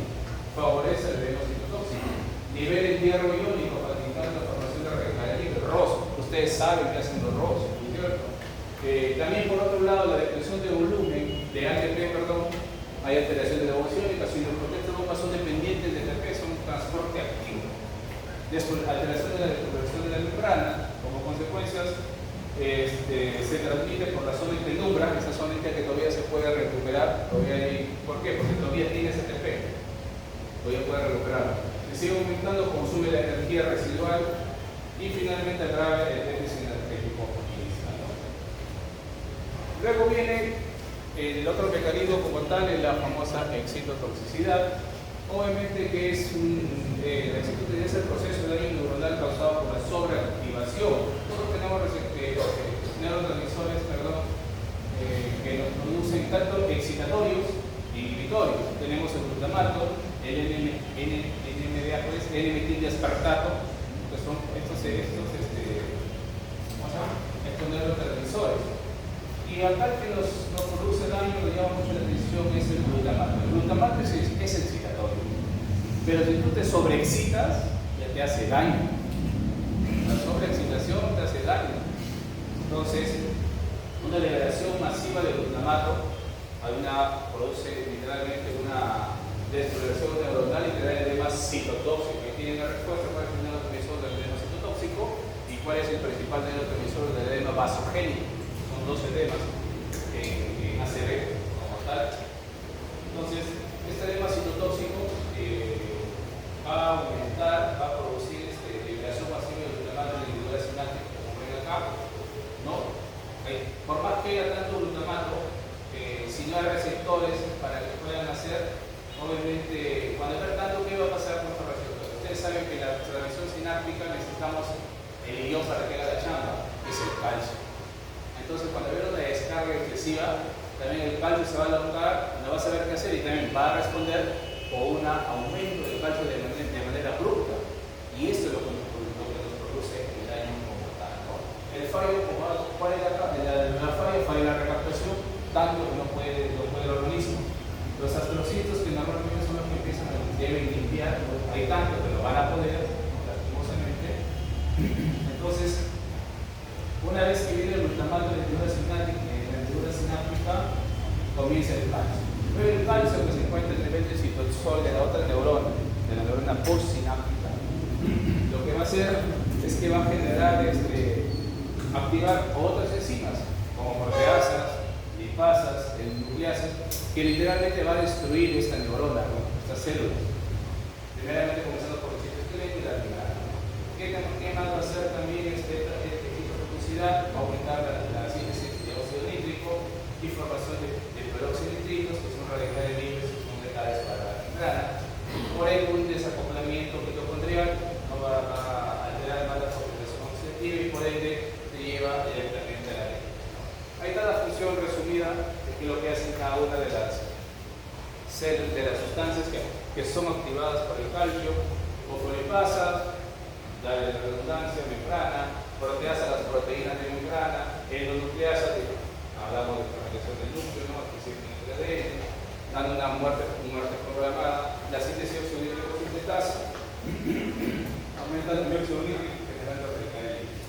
favorece el veneno citotóxico, libera el hierro iónico, facilitando la formación de radicales libres, ROS. Ustedes saben que hacen los ROS, ¿cierto? También, por otro lado, la depresión de volumen, de ATP, perdón, hay alteración de la evolución y las protestas bombas son dependientes del ATP, son un transporte activo. Después, alteración de la recuperación de la membrana, como consecuencias, se transmite por la zona internumbra, esa zona que todavía se puede recuperar, todavía hay, ¿por qué? Porque todavía tiene ese ATP, todavía puede recuperarlo. Sigue aumentando, consume la energía residual y finalmente agrava el déficit energético inicial. Luego viene el otro mecanismo como tal, es la famosa excitotoxicidad. Obviamente que es la excitotoxicidad es el proceso de daño neuronal causado por la sobreactivación. Todos tenemos neurotransmisores que nos producen tanto excitatorios y inhibitorios. Tenemos el glutamato, el NMDA, N-metildiaspartato, que son estos neurotransmisores. Y acá el que nos produce daño, lo llama mucho la atención, es el glutamato. El glutamato es excitatorio, pero si tú te sobreexcitas, ya te hace daño. La sobreexcitación te hace daño. Entonces, una liberación masiva de glutamato produce literalmente una destrucción neuronal y te da el edema citotóxico. Y tienen la respuesta: cuál es el neurotransmisor del edema citotóxico y cuál es el principal neurotransmisor del edema vasogénico. Son dos edemas en ACV como tal. Entonces, este edema citotóxico va a aumentar, va a producir liberación masiva de glutamato en la individual sináptica, como ven acá, ¿no? Por más que haya tanto glutamato, si no hay receptores para que puedan hacer, obviamente, cuando hay tanto, ¿qué va a pasar con estos receptores? Ustedes saben que la transmisión sináptica necesitamos el ion para que haga la chamba, que es el calcio. Entonces, cuando hay una descarga excesiva, también el calcio se va a alocar, no va a saber qué hacer y también va a responder con un aumento del calcio de manera abrupta. Y esto es lo que nos produce el daño como tal, ¿no? El fallo, ¿cuál es la falla? Falla la recaptación, tanto que no puede el organismo. Los astrocitos, que normalmente son los que deben limpiar, hay tanto que lo van a poder, lastimosamente. Entonces, una vez que viene el glutamato en la neurona sináptica, comienza el calcio. Pero el calcio que se encuentra en el nivel del citosol de la otra neurona, de la neurona postsináptica, lo que va a hacer es que va a generar, activar otras enzimas, como proteasas, lipasas, nucleasas, que literalmente va a destruir esta neurona, ¿no? Estas células. Primeramente comenzando por el citoesqueleto y la membrana. ¿Qué más va a hacer también excitotoxicidad? Aumentar la síntesis de óxido nítrico y formación de peróxido nítricos, que son radicales libres, que son letales para la membrana. Por ende, un desacoplamiento mitocondrial no va a alterar más la fosforilación oxidativa y por ende te lleva directamente a la anemia. Ahí está la función resumida de qué es lo que hacen cada una de las sustancias que son activadas por el calcio: fosfolipasas, la redundancia, membrana; proteasas, las proteínas de membrana; endonucleasas, hablamos de fragmentación del núcleo, ¿no? Adquisición del ADN, dando una muerte programada; la síntesis de óxido nítrico sintetasa, aumenta el dióxido nítrico generando radicales libres.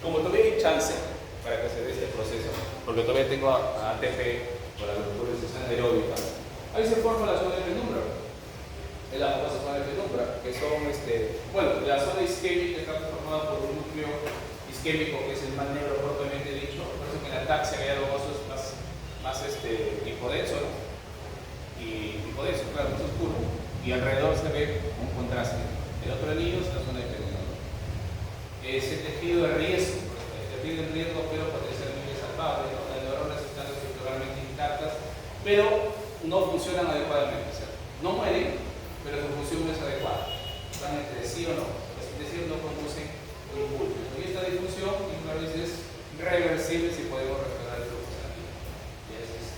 Como todavía hay chance para que se dé este proceso, porque todavía tengo ATP o la glucosa anaeróbica, ahí se forma la zona de penumbra. Es la famosa zona de penumbra, que son, la zona isquémica está formada por un núcleo isquémico que es el más negro propiamente dicho, por eso que en la ataxia hay algo más hipodenso, ¿no? Y hipodenso, claro, más oscuro. Y y alrededor se ve un contraste. El otro anillo es la zona de perineum. Ese tejido de riesgo, el tejido de riesgo, pero potencialmente salvable, ¿no? Las neuronas están estructuralmente intactas, pero no funcionan adecuadamente. O sea, no mueren, pero su función no es adecuada. Están entre sí o no. Es decir, no producen impulso. Y esta disfunción es reversible si podemos restaurar el flujo sanguíneo. Y eso es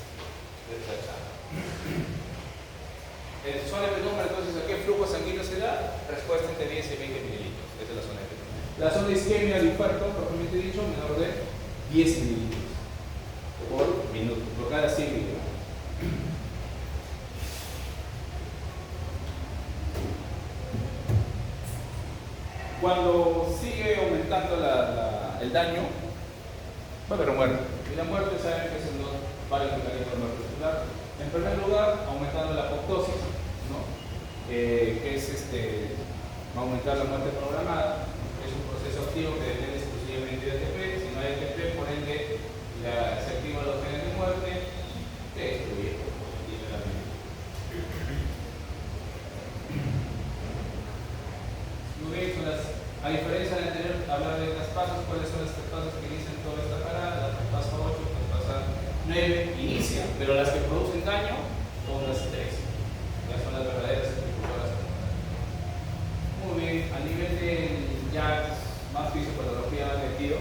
desechado. En zona de penúmero, entonces, ¿a qué flujo sanguíneo se da? Respuesta entre 10 y 20 mililitros. Esa es la zona de penúmero. La zona de isquemia de infarto, propiamente dicho, menor de 10 mililitros por minuto, por cada 100 miligramos. Cuando sigue aumentando el daño, va a haber muerte. Y la muerte, saben que son varios mecanismos de muerte celular. En primer lugar, aumentando la apoptosis, ¿no? Que es va a aumentar la muerte programada. Es un proceso activo que depende exclusivamente de ATP. Si no hay ATP, por ende, se activan los genes de muerte, que destruye literalmente. Muy bien, a diferencia de anterior, hablar de traspasos, ¿cuáles son los traspasos que inician toda esta parada? La traspasa 8, traspasa 9, inicia, pero las que producen daño son las 3. Ya son las verdaderas ejecutoras. Muy bien, a nivel de ya más fisiopatología metido,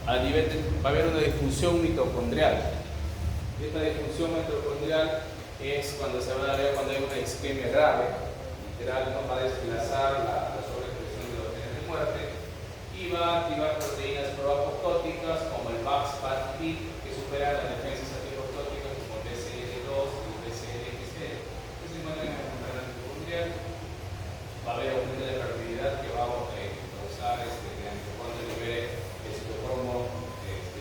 a nivel de, va a haber una disfunción mitocondrial. Esta disfunción mitocondrial es cuando se va a ver cuando hay una isquemia grave, literal, no va a desplazar la sobreexpresión de los genes de muerte y va a activar proteínas proapoptóticas como el VAX-PAT-B que superan las defensas antiapoptóticas como el BCL2 y el BCL-XL que se encuentran en la membrana mitocondrial. Va a haber aumento de fertilidad que va a causar que el mitocondrio libere el citocromo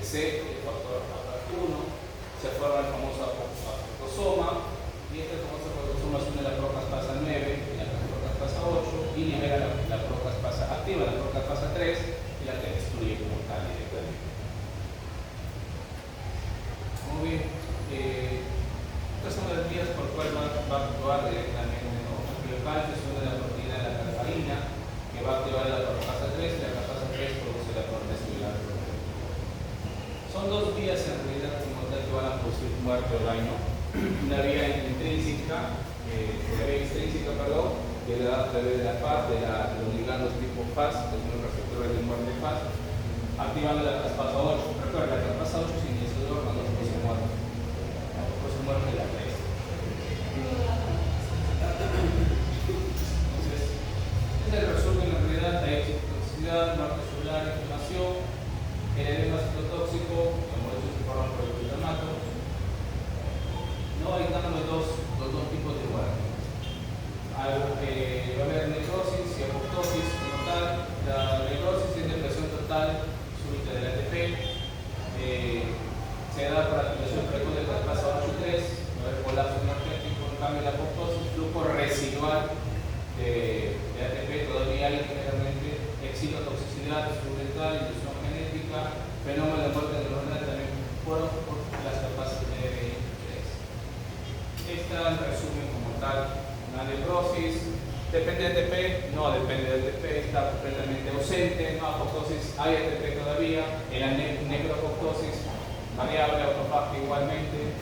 C, el factor APAT1, se forma el famoso apoptosoma y este famoso apoptosoma se une a la procaspasa 9 y la procaspasa 8 y libera la procaspasa activa, la procaspasa 3 y la que destruye como tal directamente. Muy bien, estas son las vías por cuales va a actuar directamente, ¿no? El calcio es una de las proteínas de la carparina que va a activar la procaspasa 3 y la procaspasa 3 produce la proteína. Son dos vías en realidad como tal que van a producir muerte o daño. Una vía extrínseca, que le da a través de la FAS, de los ligandos tipo FAS, que son los receptores de muerte FAS, activando la traspasa 8. Recuerda, la traspasa 8 sin iniciador cuando se produce muerte. Después se muerte la 3. Entonces, este es el resumen en realidad: hay toxicidad, muerte celular, inflamación, el edema citotóxico, como hecho se forma por el glutamato. No, ahí están los dos tipos de muerte. Va a haber necrosis y apoptosis como tal. La necrosis es depresión total súbita del ATP. Se da por activación precoz de traspasa 8 y 3. Va a haber colapso energético. En cambio, la apoptosis, flujo residual de ATP. Todavía hay generalmente excitotoxicidad instrumental, inducción genética, fenómeno de muerte neuronal también por las capas de 3. Esta en resumen como tal. La necrosis depende de ATP, no depende de ATP, está completamente ausente, no apoptosis, hay ATP todavía, en la necropoptosis, variable, autofágica igualmente,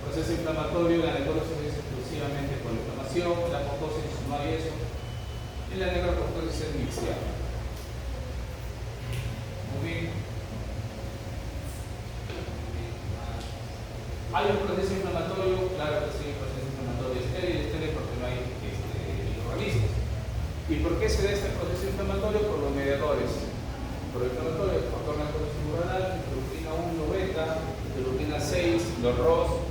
proceso inflamatorio, la necrosis es exclusivamente por inflamación, la apoptosis no hay eso, y la necropoptosis es mixta. Muy bien. ¿Hay un proceso inflamatorio? Claro que sí, un proceso inflamatorio estéril porque no hay microorganismos. ¿Y por qué se da este proceso inflamatorio? Por los mediadores. Por el inflamatorio, el factor neuronal, interleuquina 1 beta, interleuquina 6, los ROS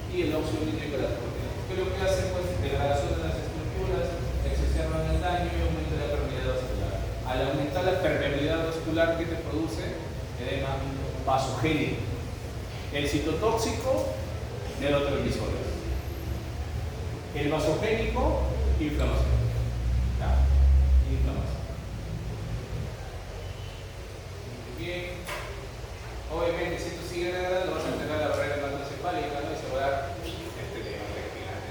y el óxido nítrico de las proteínas. ¿Qué es lo que hace? Pues degradación de las estructuras, exacerban el daño y aumento de la permeabilidad vascular. Al aumentar la permeabilidad vascular, ¿qué te produce? Edema vasogénico. El citotóxico, neurotransmisores. El vasogénico, inflamación. ¿Ya? Inflamación. Muy bien. Obviamente, si esto sigue degradando, vas a entregar la barrera hematoencefálica, ¿no? Y se va a dar este tema prácticamente.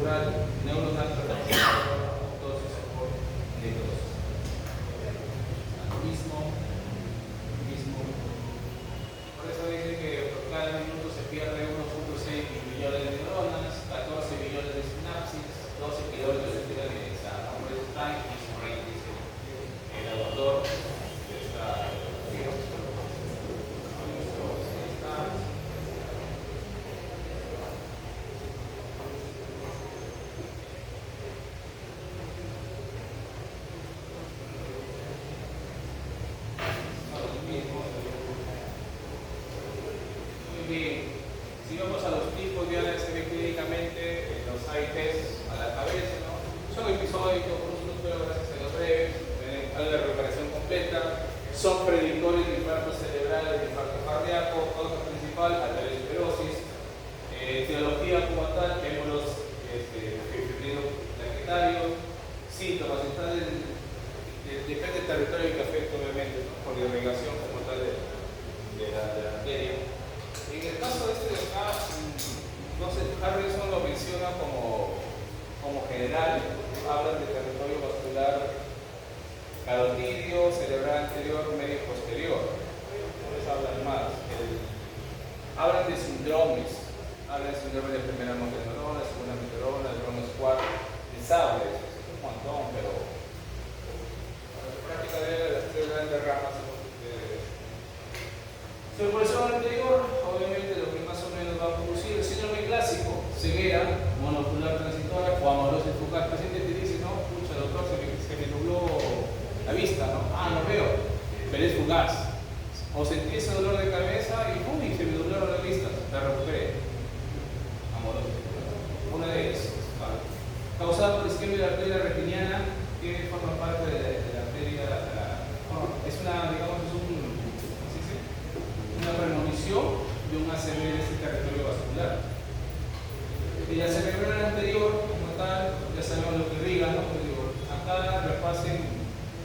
neuronal relacionado con apoptosis por necrosis. Mismo. Por eso dicen que por cada minuto se pierde 1.6 billones de neuronas, 14 billones de sinapsis, 12 kilómetros de tiralidad. Por eso time is brain, dice el autor de esta teoría. Bien, si vamos a los tipos, ya se ve clínicamente los AITs a la cabeza, ¿no? Son episódicos, por nosotros, pero gracias a los breves, hay una recuperación completa, son predictores de infarto cerebral, de infarto cardíaco, causa principal, aterosclerosis, etiología como tal, émbolos fibrilos plaquetarios, síntomas, depende del territorio que afecta, obviamente, ¿no? Por la irrigación como tal de la arteria. En el caso de este de acá, no sé, Harrison lo menciona como general, hablan de territorio vascular carotidio, cerebral anterior, medio y posterior. No les hablan más. Hablan de síndromes, hablan de síndrome de primera motoneurona, segunda motoneurona, el Brown Squad, de Sauer, es un montón, pero para la práctica de las tres grandes ramas. Circulación anterior, obviamente lo que más o menos va a producir el síndrome clásico, ceguera, monocular transitoria o amaurosis fugaz. El paciente te dice, no, pucha doctor, se me nubló la vista, ¿no? No veo, pero es fugaz. O sentí ese dolor de cabeza y ¡pum! Y se me nublaron las vistas, la recuperé. Amaurosis fugaz. Una de ellas, ¿vale? Causada por isquemia de la arteria retiniana, que forma parte de la arteria, es una, digamos, es una premonición de un ACV de este territorio vascular. Y la cerebral anterior, como tal, ya sabemos lo que irriga, ¿no? Pero digo, acá repasen,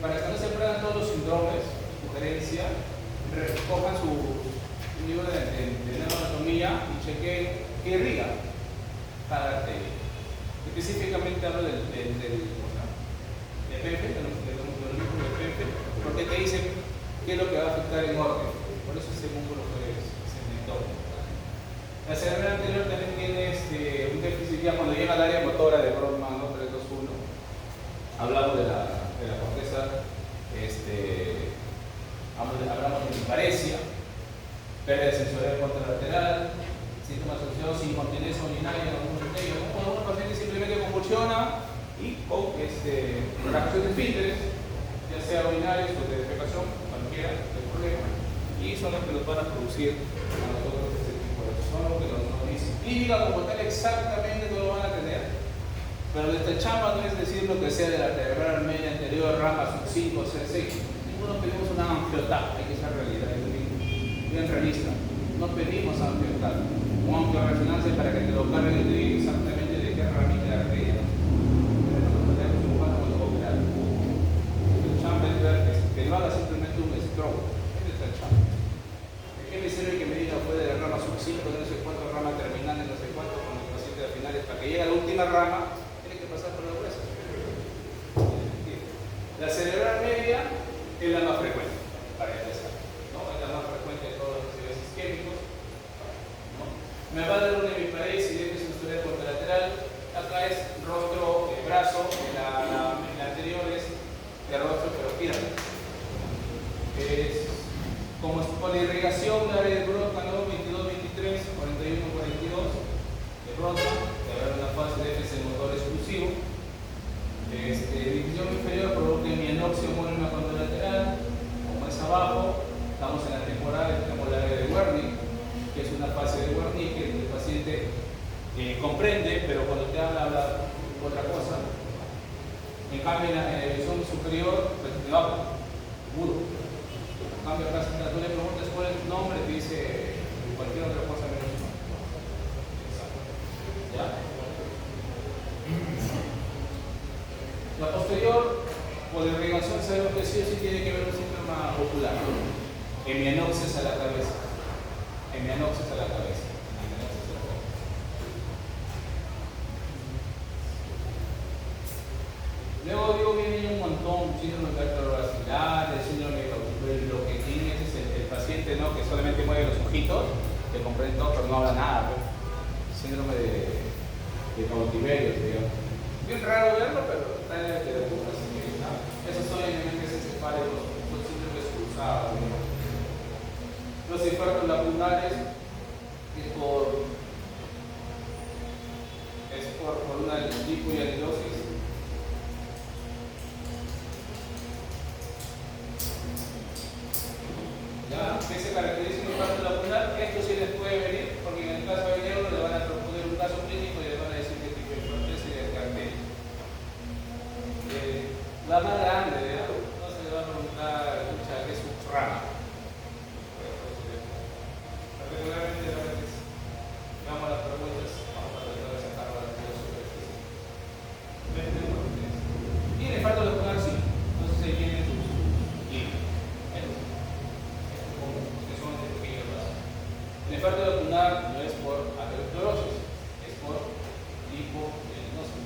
para que no se aprendan todos los síndromes, sugerencia, recojan su libro de neuroanatomía y chequen qué irriga cada arteria. Específicamente hablo del PEMFE, de los mismos del PEMFE, porque te dicen qué es lo que va a afectar en orden. Por eso ese músculo se inventó. La cerebral anterior también tiene un déficit ya cuando llega al área motora de Brodmann, ¿no? 321. Hablamos de la corteza, hablamos de disparesia, pérdida sensorial contralateral, síntomas asociados sin incontinencia urinaria en algunos de ellos. Cuando un paciente simplemente convulsiona y con reacción de esfínteres, ya sea urinarios o de defecación, cualquiera del problema. Y son los que nos van a producir a nosotros este tipo de cosas. Son los que nos dicen. Clínica como tal exactamente no lo van a tener. Pero nuestra chamba no es decir lo que sea de la cerebral media anterior, rama sub 5, C6. Ninguno pedimos una angiotap, hay que ser realidad, es bien realista. No pedimos angiotap, un angioresonancia para que te lo carguen y te digan exactamente de qué ramita de la arteria. Pero no tenemos un cuadro ocular. La chamba es ver que no haga simplemente un stroke. ¿Qué me sirve que me diga fue de la rama sub 5, de no sé cuánto, rama terminal, de no sé cuánto, con los pacientes finales? Para que llegue a la última rama, tiene que pasar por la huesa. La cerebral media es la más frecuente, para empezar, ¿no? Es la más frecuente de todos los ACVs isquémicos, ¿no? Me va a dar una hemiparesis de sensorial contralateral. Acá es rostro, brazo, en la anterior es de rostro, pero pirámide. Como es por irrigación, la área de Brodmann, ¿no? 22-23, 41-42 de Brodmann, que habrá una fase de FC motor exclusivo. División inferior provoca hemianopsia homónima contralateral, como es abajo, estamos en la temporal, tenemos la área de Wernicke, que es una fase de Wernicke que el paciente comprende, pero cuando te habla otra cosa. En cambio, en la división superior, pues te habla, seguro. En cambio, acá tú le preguntas cuál es tu nombre, te dice cualquier otra cosa menos tu nombre. ¿Ya? La posterior, por irrigación, sabemos que sí o sí tiene que ver un síndrome ocular. Hemianopsis a la cabeza. Hemianopsis a la cabeza. síndrome cardiovascular, el síndrome de lo que tiene es el paciente, ¿no? Que solamente mueve los ojitos, que comprende todo, pero no habla nada. Pues. Síndrome de cautiverio, digamos. Bien raro verlo, pero está en la literatura, así que esos son elementos encefálicos, son síndromes cruzados. Los infartos lacunales es por una lipoamilosis. ¿Ya? ¿Qué se caracteriza un infarto lacunar? Esto sí les puede venir, porque en el caso de neuro le van a proponer un caso clínico y le van a decir qué tipo de infarto es y de cartel. La más grande, ¿no? No se le va a preguntar, escucha, ¿qué es un rama? Regularmente a veces vamos a las preguntas, vamos a tratar de sacar la super específica. Y el infarto lacunar sí, entonces se tiene sus líneas. Que son de pequeños vasos. El infarto lacunar no es por aterosclerosis, es por lipoamilosis.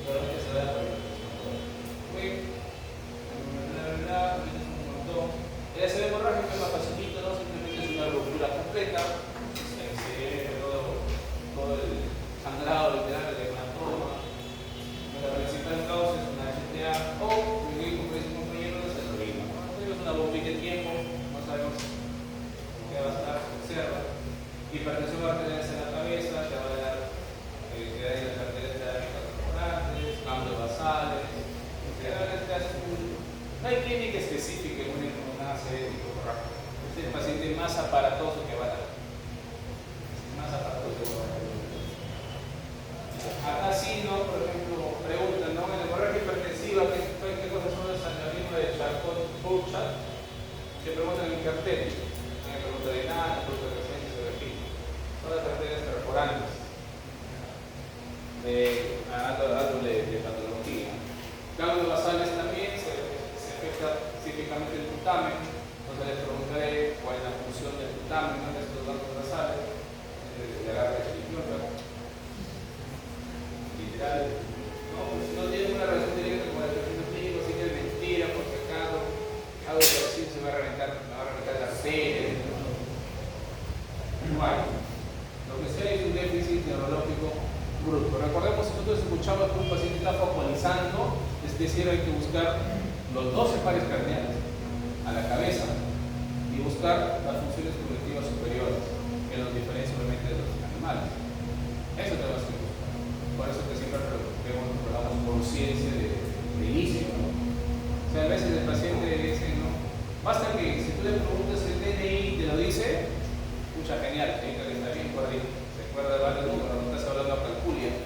Solamente se da por hipertensión. El ACV hemorrágico es más facilito, ¿no? Simplemente es una ruptura completa, se ve todo el sangrado literal del hematoma. La principal causa es una HTA o, como dijo el compañero, es el ruido. Es una bombilla de tiempo, no sabemos qué va a estar, se observa. Hipertensión arterial en la cabeza, ya va a dar que hay las arterias dinámicas corporales, cambios basales. No hay clínica específica en una ACV tipo hemorrágico. Este es el paciente más aparatoso que va a dar. Más aparatoso que va a dar. Acá sí, ¿no? Por ejemplo, preguntan, ¿no? En la hemorragia hipertensiva, ¿qué cosas son el sangramiento de Charcot-Bouchat? Se preguntan en qué arteria. En pregunta de nada, pregunta de resistencia de registro. Son las arterias perforantes de patología. Ganglios basales también se afecta específicamente el putamen. Entonces les preguntaré cuál es la función del putamen, ¿no? De estos ganglios basales. Le agarra el literal. No, pues si no tiene una relación directa con el perfil clínico, si es mentira, por si acaso, algo que así se va a reventar la arteria. Igual, lo que sea es un déficit neurológico bruto. Recordemos que nosotros escuchamos que un paciente está focalizando, es decir, hay que buscar los 12 pares craneales a la cabeza y buscar las funciones cognitivas superiores, que nos diferencian obviamente de los animales. Eso tenemos que buscar. Por eso que siempre hablamos conciencia de inicio, ¿no? O sea, a veces el paciente dice, ¿no? Basta que si tú le preguntas el DNI y te lo dice, escucha, genial, que está bien por ahí, se acuerda de varios números, no estás hablando a calculia.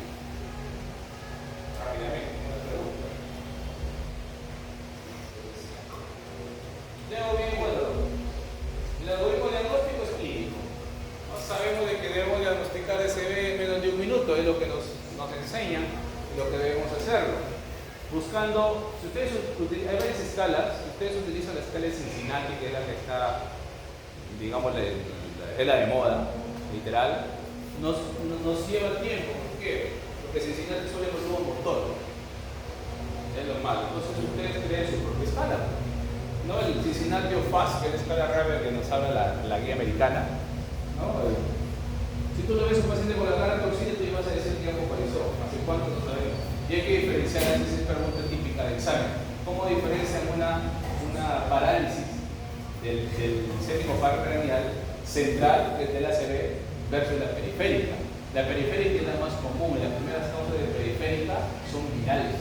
Rápidamente, una pregunta. Debo bien, bueno, el algoritmo diagnóstico es clínico. No sabemos de que debemos diagnosticar SB en menos de un minuto, es lo que nos enseñan y lo que debemos hacerlo. Buscando, si ustedes hay varias escalas, si ustedes utilizan la escala de Cincinnati, que es la que está, digamos, es la de moda, literal, nos lleva tiempo. ¿Por qué? Porque Cincinnati solo evalúa un motor. Es normal. Entonces ustedes crean su propia escala. ¿No? El Cincinnati o FAST, que es la escala Raver que nos habla la guía americana. ¿No? Si tú lo ves un paciente con la cara torcida, tú vas a decir que ya focalizó. ¿Hace cuánto? No sabemos. Y hay que diferenciar, esa es la pregunta típica de examen. ¿Cómo diferencian una parálisis del séptimo par craneal central desde la ACV versus la periférica? La periférica es la más común. Las primeras causas de periférica son virales.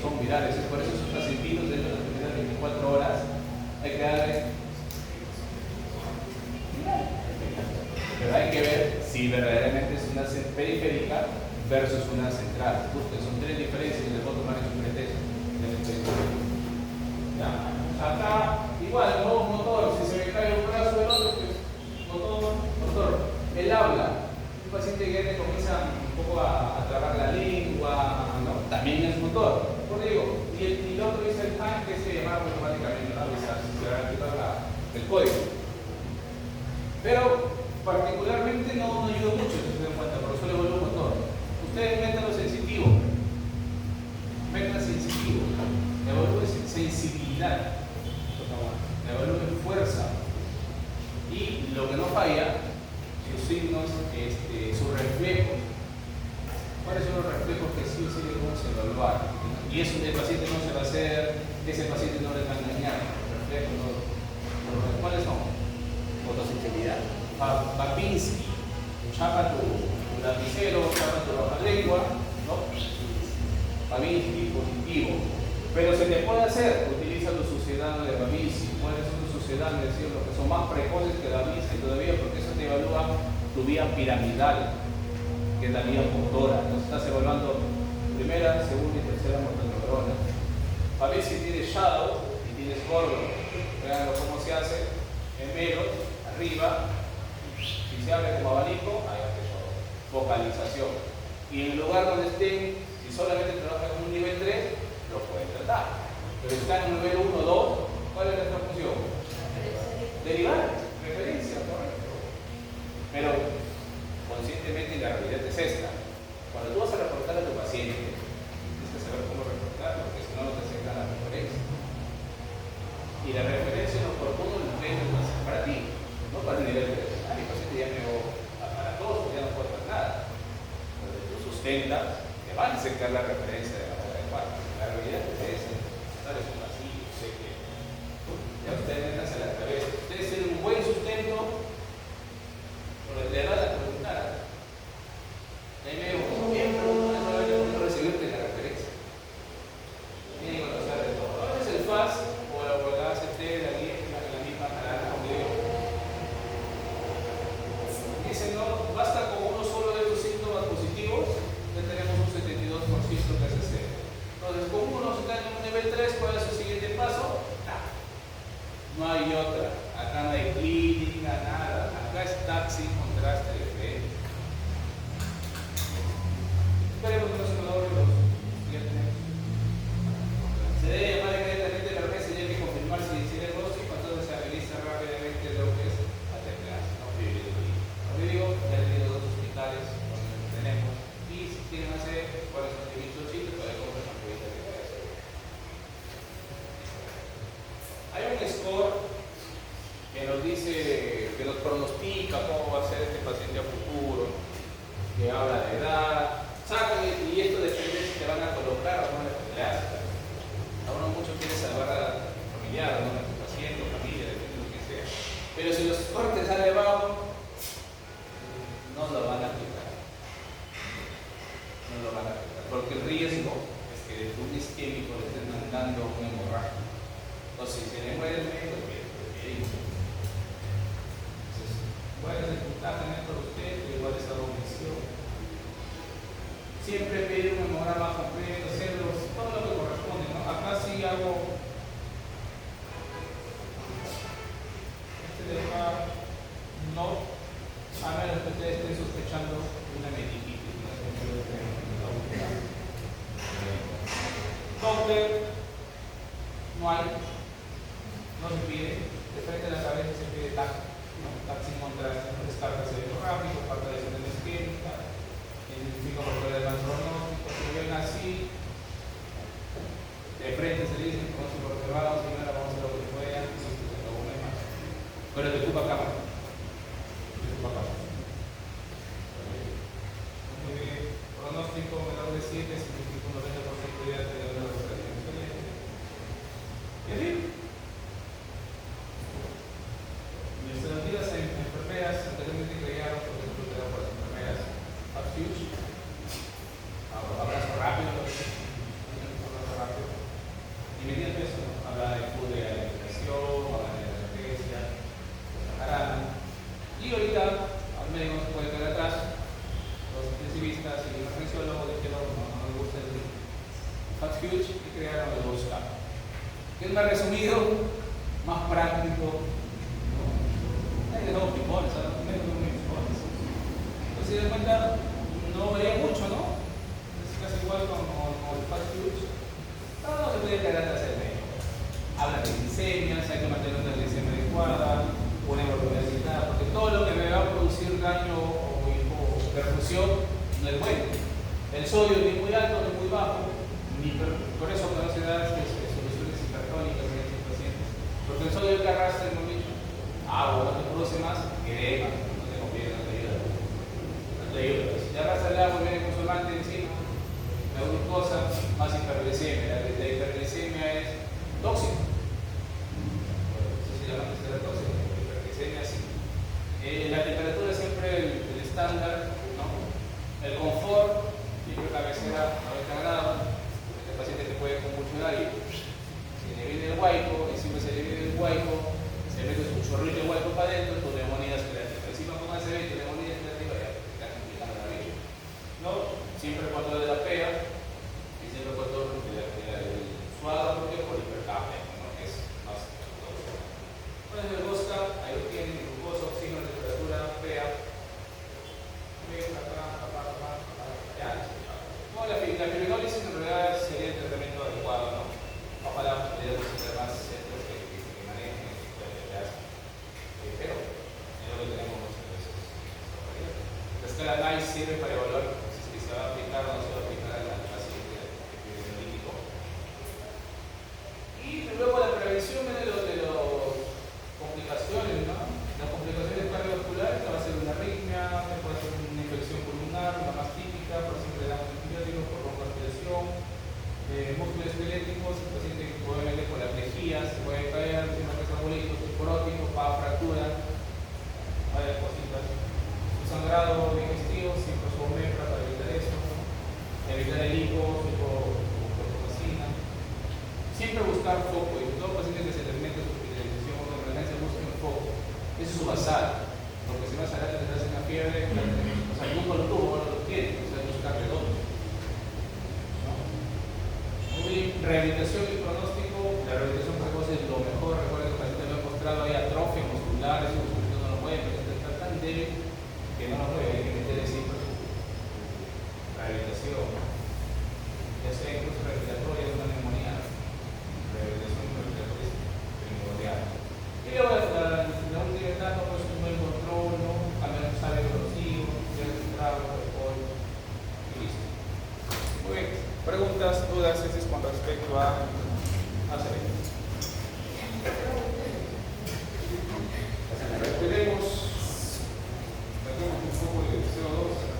Son virales. Es por eso esos pacientitos dentro de las primeras 24 horas hay que darles. Pero hay que ver si verdaderamente es una periférica versus una central. Busquen, son tres diferencias y les voy a tomar en su pretexto. Acá, igual, no motor, si se me cae un brazo del otro, pues motor. El habla, un paciente que ya comienza un poco a trabar la lengua, ¿no? También es motor. Por digo, y el piloto dice el time que se llama automáticamente, ¿no? Se va a activar el código. Pero particularmente no ayuda mucho, si se dan cuenta, pero solo evalúa un motor. Ustedes metan lo sensitivo, signos, sus reflejos. ¿Cuáles son los reflejos que sí o sí debemos evaluar? Y eso el paciente no se va a hacer, ese paciente no le va a engañar. Los reflejos, ¿cuáles son? Fotosensibilidad. Babinski, chapa tu lapicero, chapa tu roja lengua, ¿no? Babinski positivo. Pero se te puede hacer, utiliza los sucedáneos de Babinski. ¿Cuáles son los sucedáneos? Es decir, los que son más precoces que Babinski todavía, porque eso te evalúa tu vía piramidal, que es la vía motora. Entonces estás evaluando primera, segunda y tercera motoneurona. Babinski tiene shadow y tienes gordo. Vean cómo se hace. Gemelos, arriba. Si se abre como abanico, ahí hace shadow. Vocalización. Y en el lugar donde estén, si solamente trabajas en un nivel 3, lo pueden tratar. Pero si está en un nivel 1 o 2, ¿cuál es nuestra función? Derivar, referencia, correcto. Pero conscientemente la realidad es esta. Cuando tú vas a reportar a tu paciente, tienes que saber cómo reportarlo, porque si no, no te aceptan la referencia. Y la referencia no por todo el nivel es para ti, no para el nivel de el paciente ya me para todos, ya no puede hacer nada. Cuando tú sustentas, te van a aceptar la referencia de manera adecuada. La realidad es esa. Tal es un vacío, sé que ya ustedes métanse a la cabeza. Ustedes tienen un buen sustento, pero le van a preguntar. Ahí me digo, ¿cómo bien? No recibirte la referencia. Tienen que conocer de todo. Ahora es el FAS o la ACT, la misma palabra como digo. Dicen, no, basta con uno solo de estos síntomas positivos, ya tenemos un 72% de ACC. Entonces, con uno se está en un nivel 3, ¿cuál es el siguiente paso? No hay otra. Acá no hay clínica, nada. Acá es taxi, contraste de fe. Esperemos que no se nos doble los viernes. Se debe llamar inmediatamente la remesa y hay que confirmar si tiene diagnóstico, entonces se habilita rápidamente lo que es la terminal. Como digo, ya he tenido 2 hospitales donde tenemos. Y si quieren hacer, cuáles son los sitios, para que compren la prueba de hacer. Hay un score que nos dice, que nos pronostica cómo va a ser este paciente a futuro, que habla de edad. Sacan y esto depende si te van a colocar o no en la familiar. Ahora mucho quiere salvar a familiar, ¿no? A tu paciente o familia, depende de lo que sea. Pero si los cortes salen abajo, no lo van a aplicar. No lo van a aplicar. Porque el riesgo es que de un isquémico le estén mandando un hemorragia. Entonces, si se le muere el médico, entonces, ¿cuál es el puntaje médico de usted? Igual es la omisión. Siempre pedir un hemograma completo, hacerlo, todo lo que corresponde, ¿no? Acá sí hago de acá, no, a menos que ustedes estén sospechando una meningitis, ¿no? Doppler, no hay, no se pide, de frente a la cabeza se pide TAC, ¿no? TAC sin contraste, no descarga cerebográfico, falta de señal isquémica. Identifico por fuera del pronóstico, si ven así, de frente se dice, como si lo observamos, primero vamos a hacer lo que pueda, y se acabó, no hay más. Pero te ocupa cámara. Pronóstico menor de 7, significa un 90% de tener una recuperación excelente. Y así. Mis alternativas en enfermeras anteriormente crearon, por ejemplo, crearon para las enfermeras. Huge. Abrazo rápido, abrazo rápido. Inmediato eso, ¿no? Habla de food de alimentación, habla de emergencia, y ahorita al médico no se puede quedar atrás. Los intensivistas y los emergenciólogos dijeron no me gusta el Huge y crearon el 2K. Que es más resumido, más práctico. Hay de nuevo picones, ¿sabes? Entonces, si de cuenta, no varía mucho, ¿no? Es casi igual con el Huge. No se puede quedar atrás el médico. Habla de glicemias, hay que mantener una glicemia adecuada, una hiperglucemia, porque todo lo que me va a producir daño o perfusión no es bueno. El sodio ni muy alto ni muy bajo, por eso cuando se da soluciones hipertónicas en estos pacientes. Porque el sodio que arrastra, hemos dicho, agua no te produce más, edema, no te conviene, no te ayuda. ayuda. Si ya vas al agua y viene con su amante encima, la única cosa, más hiperglicemia. La hiperglicemia es tóxica. Eso se llama que será tóxica. La hiperglicemia sí. La temperatura es siempre el estándar, ¿no? El confort, siempre cabecera a 90 grados. El paciente te puede convulsionar y se le viene el huaico, encima se le viene el huaico, se mete un chorrito de huaico para adentro, tu neumonía es creativa. Encima con ese evento, neumonía es creativa, ya te estás complicando la vida. ¿No? Siempre cuando de la PEA, y siempre cuando el suave, porque por hipercapnia, ¿no? Que es más tóxico. Bueno, en el Bosca, ahí lo tienen, glucosa, oxígeno, temperatura, PEA. Ya. No, la fibrinolysis en realidad sería el tratamiento adecuado, ¿no? Ojalá pudiéramos tener más centros que manejen este tipo de enfermedades. Pero es lo que tenemos muchas veces. La escala NICE sirve para evaluar si se va a aplicar o no se va a aplicar al paciente epidemiológico. Y luego la prevención de las complicaciones, ¿no? Las complicaciones cardiovasculares, que va a ser una arritmia, que puede ser una infección pulmonar, la más típica, por ejemplo, le damos antibióticos por broncoaspiración, músculos esqueléticos, el paciente probablemente con la plejía se puede caer, si no es abuelito, porótico, fractura, varias cositas. Un sangrado digestivo, siempre su omega para evitar eso, ¿no? Evitar el hipocloromacina. Siempre buscar foco, y todo paciente que se termine su hospitalización o de emergencia busque un foco. Eso es su basal, porque si vas a dar te hace una fiebre, o sea, nunca lo tuvo, ahora lo tiene, o sea, buscar redondo. Rehabilitación y pronóstico. La rehabilitación precoz es lo mejor. Recuerden que el paciente lo ha mostrado, hay atrofia muscular, eso no lo puede, pero está tan débil que no lo puede, hay que meter siempre su rehabilitación, ya sea incluso respiratoria de una neumonía. Rehabilitación respiratoria es primordial. Y luego la última etapa, pues un buen control, ¿no? Cambiar los hábitos de los hijos, ya el trago, alcohol y listo. Muy bien. Preguntas, dudas, ese es con respecto a hacer. Tenemos un poco de CO2.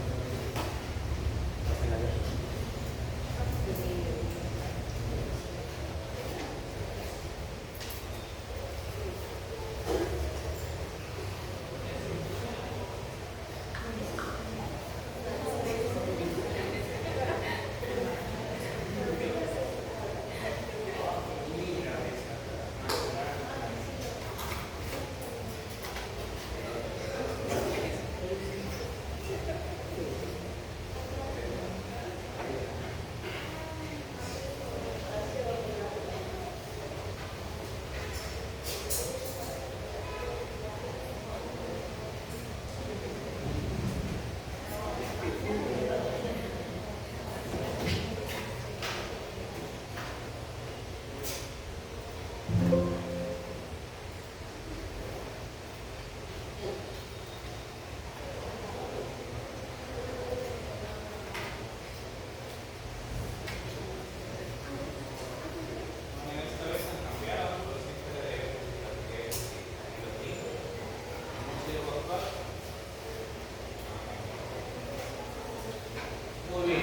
Muy bien.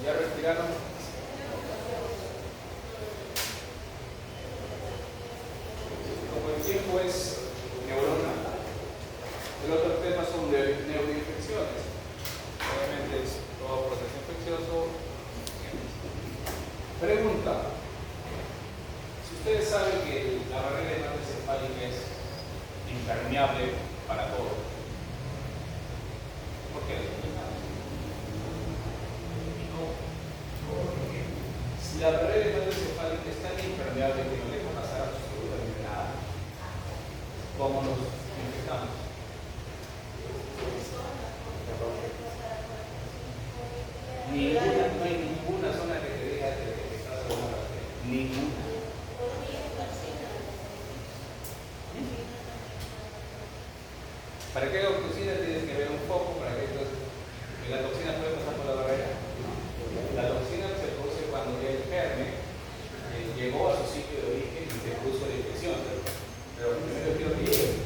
¿Ya respiraron? Como el tiempo es neurona, el otro tema son neuroinfecciones. Obviamente es todo proceso infeccioso. Pregunta. Si ustedes saben que la barrera hematoencefálica es impermeable para todo, ¿por qué? Si la barrera hematoencefálica es tan impermeable que no deja pasar absolutamente nada, ¿cómo nos infectamos? No hay ninguna zona que te diga que te estás en una bacteria. Ninguna. ¿Para qué toxina tienes que ver un foco? ¿Para qué la toxina puede pasar por la barrera? La toxina se produce cuando ya el germen llegó a su sitio de origen y se produjo la infección. Pero primero quiero que llegue.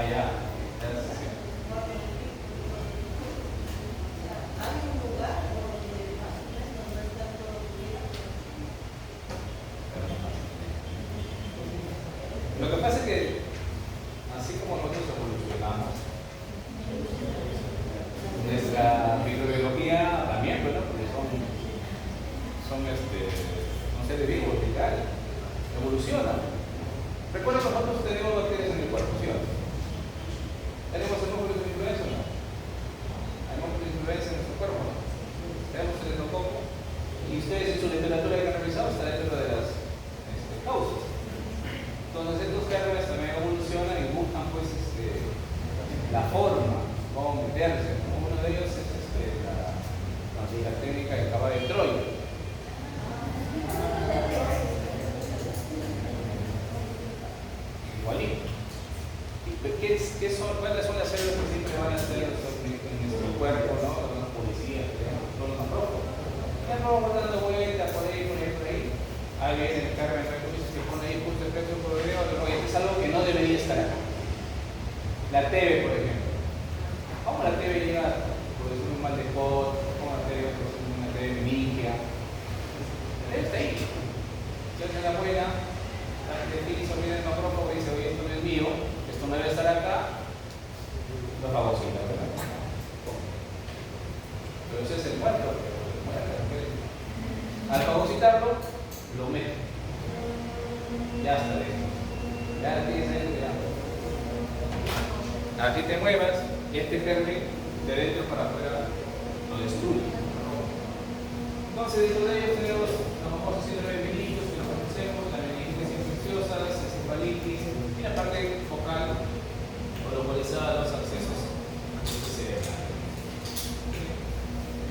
allá. Gracias. Hay un lugar donde más o menos no está todo bien. Lo que pasa es que, así como nosotros evolucionamos, nuestra microbiología también, ¿verdad? Porque son seres vivos, literal, evolucionan. Recuerda que nosotros tenemos bacterias en el cuerpo, ¿sí o no? ¿Tenemos hemófilos de influenza o no? ¿Hay hemófilos de influenza en nuestro cuerpo? ¿No? Tenemos el endococo. Y ustedes en su literatura que han revisado está dentro de las causas. Entonces estos gérmenes también evolucionan y buscan pues la forma, cómo meterse. Uno de ellos es la técnica del caballo de Troya. Igualito. ¿Cuáles son las células que siempre van a estar en nuestro cuerpo, ¿no? Las policías, son los macrófagos. Ya vamos dando vueltas por ahí. Alguien en el carro que pone ahí justo el pecho por el dedo, oye, es algo que no debería estar acá. La TV, por ejemplo. ¿Cómo la TV llega por decir un mal de pot? ¿Cómo la TV por decir una TV meningia? Está ahí. Si alguien la abuela, la que utiliza bien el macrófago y dice, oye, esto no es mío, esto no debe estar acá, lo fagocita, ¿verdad? Pero ese es el muerto. Al fagocitarlo, lo mete. Ya está dentro. Ya tienes ahí cuidado. Aquí te muevas y este germen de dentro para afuera lo destruye. Entonces, dentro de ellos tenemos los famosos síndrome de meningitis que lo conocemos, la meningitis infecciosa, la encefalitis y la parte focal o localizada de los accesos cerebrales.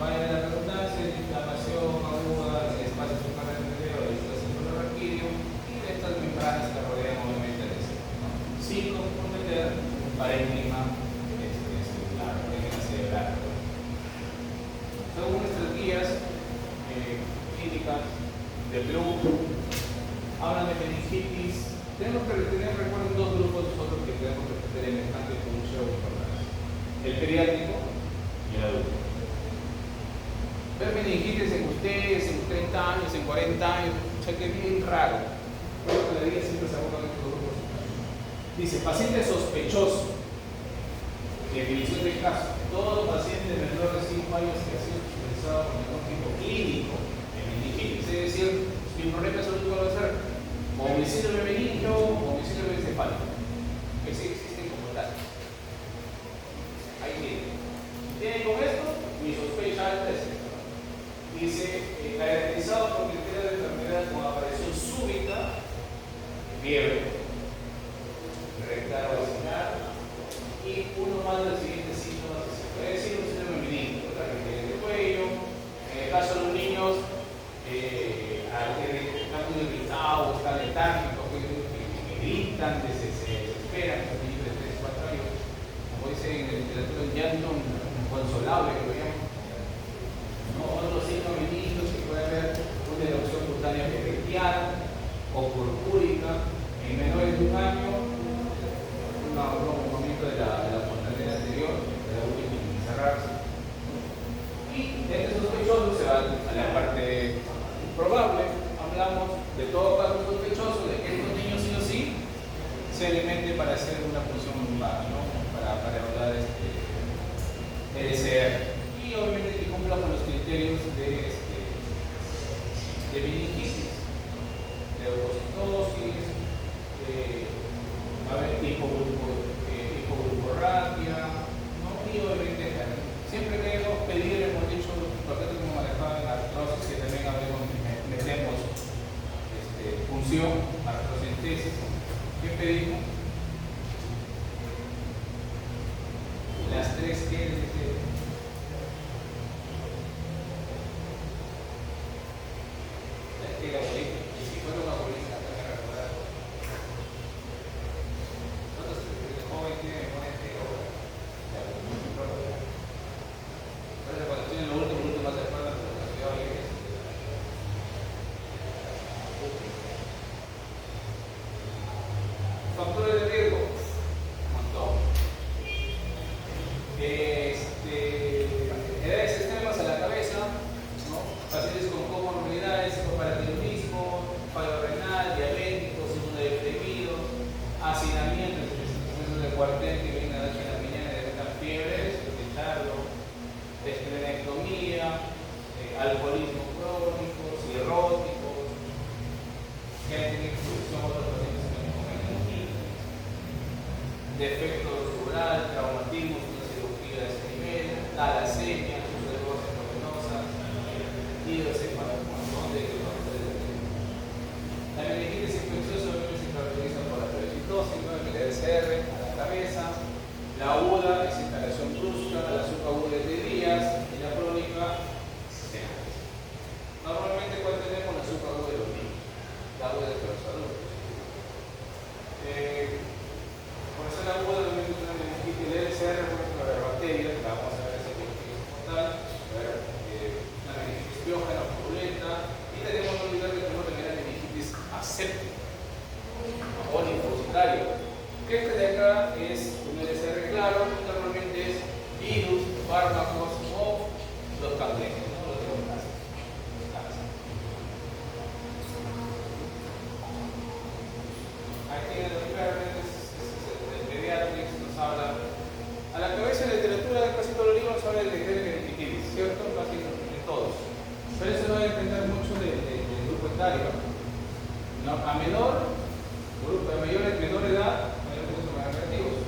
Vaya de la redundancia, inflamación aguda, el espacio focal del cerebro, el sistema raquídeo y de estas membranas que rodean obviamente el cerebro, ¿no? Sin comprometer un parénquima celular, parénquima cerebral. Según nuestras guías clínicas de Perú, hablan de meningitis. Tenemos que tener recuerdo dos grupos nosotros que tenemos que tener en el campo de mucha importancia: el pediátrico y el adulto. Ver meningitis en ustedes, en 30 años, en 40 años, o sea que es bien raro. Por lo que la diga siempre se abocan estos grupos. Dice, paciente sospechoso. Definición del caso: todo paciente menor de 5 años que ha sido hospitalizado con diagnóstico clínico de meningitis, es decir, mi problema salud puede ser o síndrome meningio o síndrome encefálico, que sí existen como tal. Ahí tienen. Si tienen con esto, mi sospecha alta es esta. Dice, caracterizado por criterio de enfermedad con aparición súbita, fiebre, rectal vaginal y uno más de los siguientes síntomas que se puede decir un síndrome meningio, otra rigidez de cuello. En el caso de los niños, están muy irritados, están letárgicos, que gritan, se desesperan, los niños de 3 4 años, como dice en la literatura, un llanto inconsolable que lo llaman. Otros síntomas meningios que puede haber una erupción cutánea petequiana o purpúrica en menores de 1 año, un aumento de la mortalidad anterior, de la última en cerrarse. Y de este sospechoso se va a la parte probable. Hablamos de todo caso sospechoso, de que estos niños sí o sí se alimenten para hacer una función lumbar, ¿no? Para evaluar LCR. Y obviamente que cumpla con los criterios de meningitis, de leucocitosis, va a haber hipoglucorragia, ¿no? Y obviamente siempre queremos pedir, hemos dicho, paquetes como manejaban en artrosis, que también metemos función, artrocentesis. ¿Qué pedimos? Las 3 que la abuelita, y si fuera una abuelita, también recordar. Nosotros, el joven tiene memoria de ahora. Entonces, cuando tiene lo último más se acuerdan de lo que estudiaba ayer. Factores defecto tumoral, traumatismo, una cirugía de ese nivel, talasemia, tuberculosis endovenosa, hidrocefalia, la meningitis infecciosa se caracteriza por la periodicitosis, ¿no? El LCR a la cabeza, la aguda es instalación brusca, la subaguda de días y la crónica semanas. Normalmente, ¿cuál tenemos? La subaguda de los niños, la aguda de los adultos. Por eso la aguda también es una meningitis del LCR, por ejemplo, la bacteria, que la vamos a ver ese como tal, una meningitis piógena o purulenta, y tenemos que olvidar que tenemos también la meningitis aséptica o linfocitaria, que este de acá es un LCR claro, normalmente es virus, fármacos o los cangrejos, ¿no? Los neoplásicos. Aquí en los claramente el Pediatrics nos habla, a la cabeza de la literatura de casi todos los libros habla de meningitis, ¿cierto? Casi de todos. Pero eso no va a depender mucho del grupo etario, ¿no? A menor, grupo de menor edad, mayormente son más reactivos.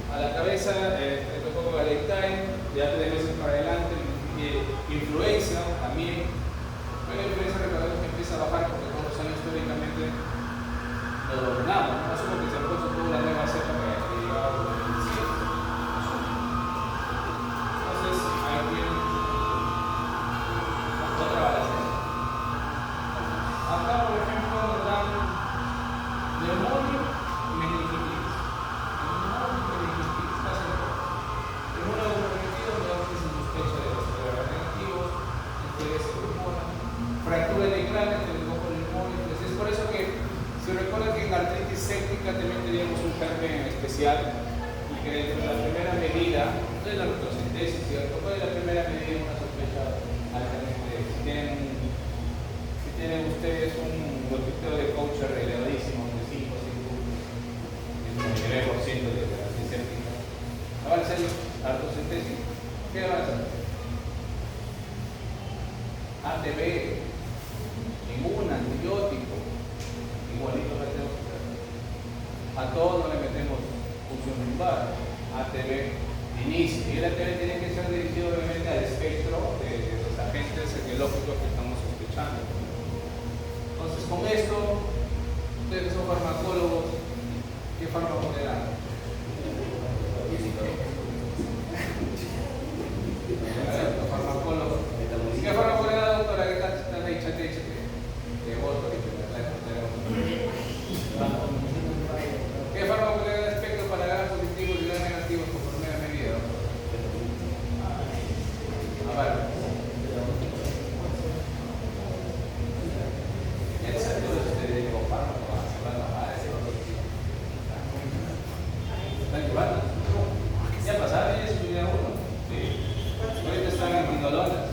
A la cabeza, el poco Galactine, de hace de meses para adelante, influenza también. Pero la influenza, recordemos que empieza a bajar porque todos los años históricamente lo dominamos, ¿no? Asumo que se puso toda la nueva cepa que llegaba a 2017. Entonces, ahí tienen otra balacera. Acá, por ejemplo, nos dan neumonio y meningitis. Meningitis, casi todo. Inmunodeprimido, nos dan sospecha de los negativos, ustedes se hormonas, fractura de cráneo, tenemos con neumonio. Entonces, es por eso que se recuerda que en artritis séptica también teníamos un germen especial y que dentro de la primera medida de la retrocentesis, ¿cierto? ¿Cuál es la primera medida de una sospecha altamente? Si tienen ustedes un longitudinal de Kocher elevadísimo de 5 a 5, el 9% de la artritis séptica, ¿van a ser artrocentesis? ¿Qué van a hacer? ATB, ningún antibiótico. Igualito la tenemos que hacer. A todos no le metemos función lumbar, ATB de inicio. Y el ATB tiene que ser dirigido obviamente al espectro de los agentes etiológicos que estamos sospechando. Entonces, con esto, ustedes que son farmacólogos, ¿qué fármaco le dan? Los farmacólogos. ¿Qué fármaco le da, doctora? ¿Qué tal? Échate. ¿Qué fármaco le da espectro para gran positivos y gran negativos por primera medida? A ver. El sector de fármaco se va a bajar ese valor. ¿Están llevando? ¿Ya pasaron eso día uno? Sí. Ahorita están en Mindolonas.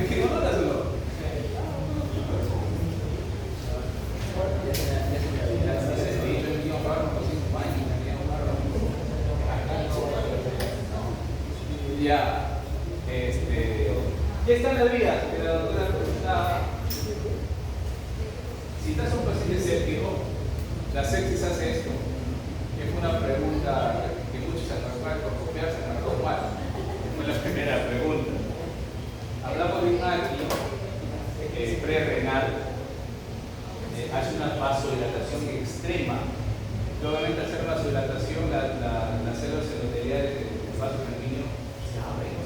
¿Qué no lo das uno? Ya, ya están las vías que la doctora preguntaba. Si estás un paciente séptico, la sepsis hace esto, que fue una pregunta que muchos se atraparon por copiarse en la cual fue la primera pregunta. Hablamos de un AQI prerrenal, hace una vasodilatación extrema, y obviamente al hacer vasodilatación las células endoteliales del vaso sanguíneo se abren.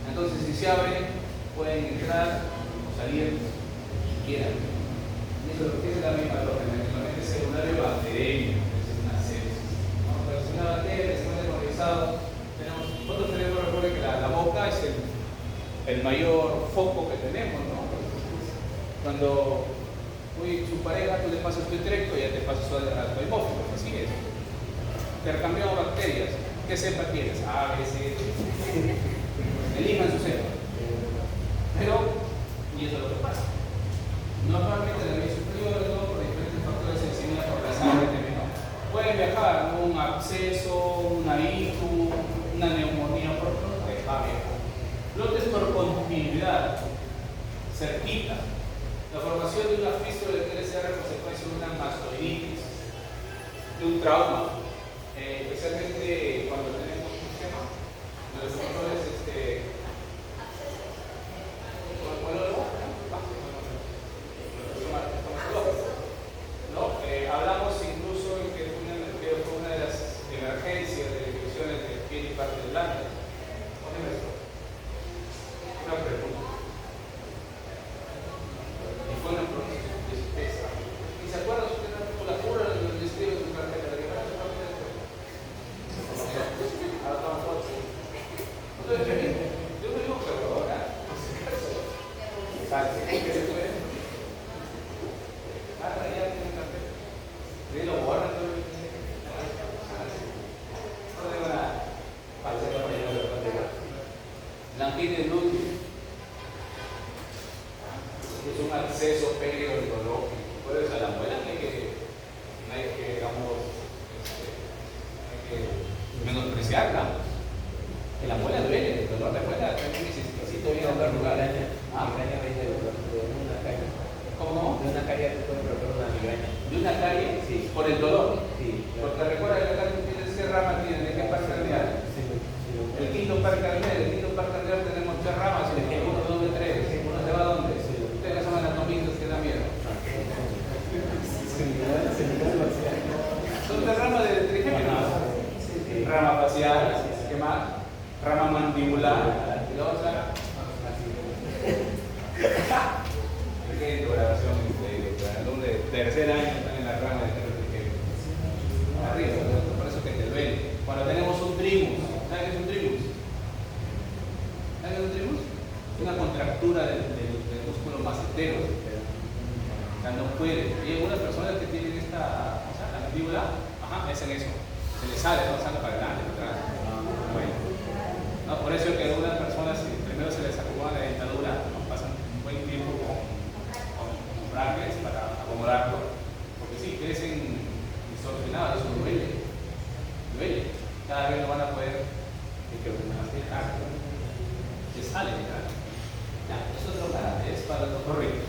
Entonces, si se abren, pueden entrar o salir si quieran. Y eso es lo que es la misma lógica, el celular bacteriano, es una sepsis. ¿No? Pero si una bacteria se encuentra localizado, nosotros tenemos, recuerden que la boca es el mayor foco que tenemos, ¿no? Cuando su pareja, tú le pasas tu tracto y ya te pasas a tu hemófilo, así es. Intercambiamos bacterias. ¿Qué cepa tienes? A, B, C, elijan su cepa. Pero, y eso es lo que pasa. Normalmente en el medio superior, todo por diferentes factores de sensibilidad por la sangre, ¿no? Pueden viajar, ¿no? Un absceso, una ITU, una neumonía por viajar. Lotes por continuidad, cerquita. La formación de una fístula del TLCR a consecuencia de una mastoiditis, de un trauma, especialmente cuando tenemos un sistema de los factores ¿no? Hablamos incluso en que fue una de las emergencias de infecciones de piel y parte del blanco. Una pregunta. Y fue una pronuncia de espesa. ¿Y se acuerdan usted de la cura de los distritos de cartera de guerra? Yo me digo que ahora. ¿Qué se puede? Ya tiene un café. ¿Sí lo borran? No tengo nada. Lampine glúteo. Es un acceso periodoncológico. Pues a la muela no hay que digamos, hay que menospreciarla. Que la muela duele, el dolor de muela también necesito ir a un lugar. Migraña viene de una calle. ¿Cómo? De una calle que puede provocar una migraña. ¿De una calle? Sí. ¿Por el dolor? Sí. Porque recuerda que la calle tiene qué rama tiene, de qué par cardial. El quinto par cardial tenemos 3 ramas, y el 1, 2, 3. ¿Uno se va a dónde? Ustedes son anatomistas que da miedo. Son 3 ramas del trigémino. Rama facial, ¿qué más? Rama mandibular. Y la otra. Qué grabación increíble. Alumnos de tercer año están en la rama de trigémino. Arriba, por eso que te duele. Cuando tenemos un trimus, ¿sabes qué es un trimus? ¿Sabes qué es un trimus? Una contractura del músculo macetero. O sea, no puede. Y hay algunas personas que tienen esta, o sea, la mandíbula, hacen eso. Se les sale, no sale para adelante, para atrás. Bueno. No, por eso es que algunas personas primero se les acomoda la dentadura, ¿no? Pasan un buen tiempo con brackets para acomodarlo. Porque sí, crecen distorsionados, eso duele. Duele. Cada vez lo van a poder masticar. Se sale de cara. Ya, eso es lo que es para los correctos.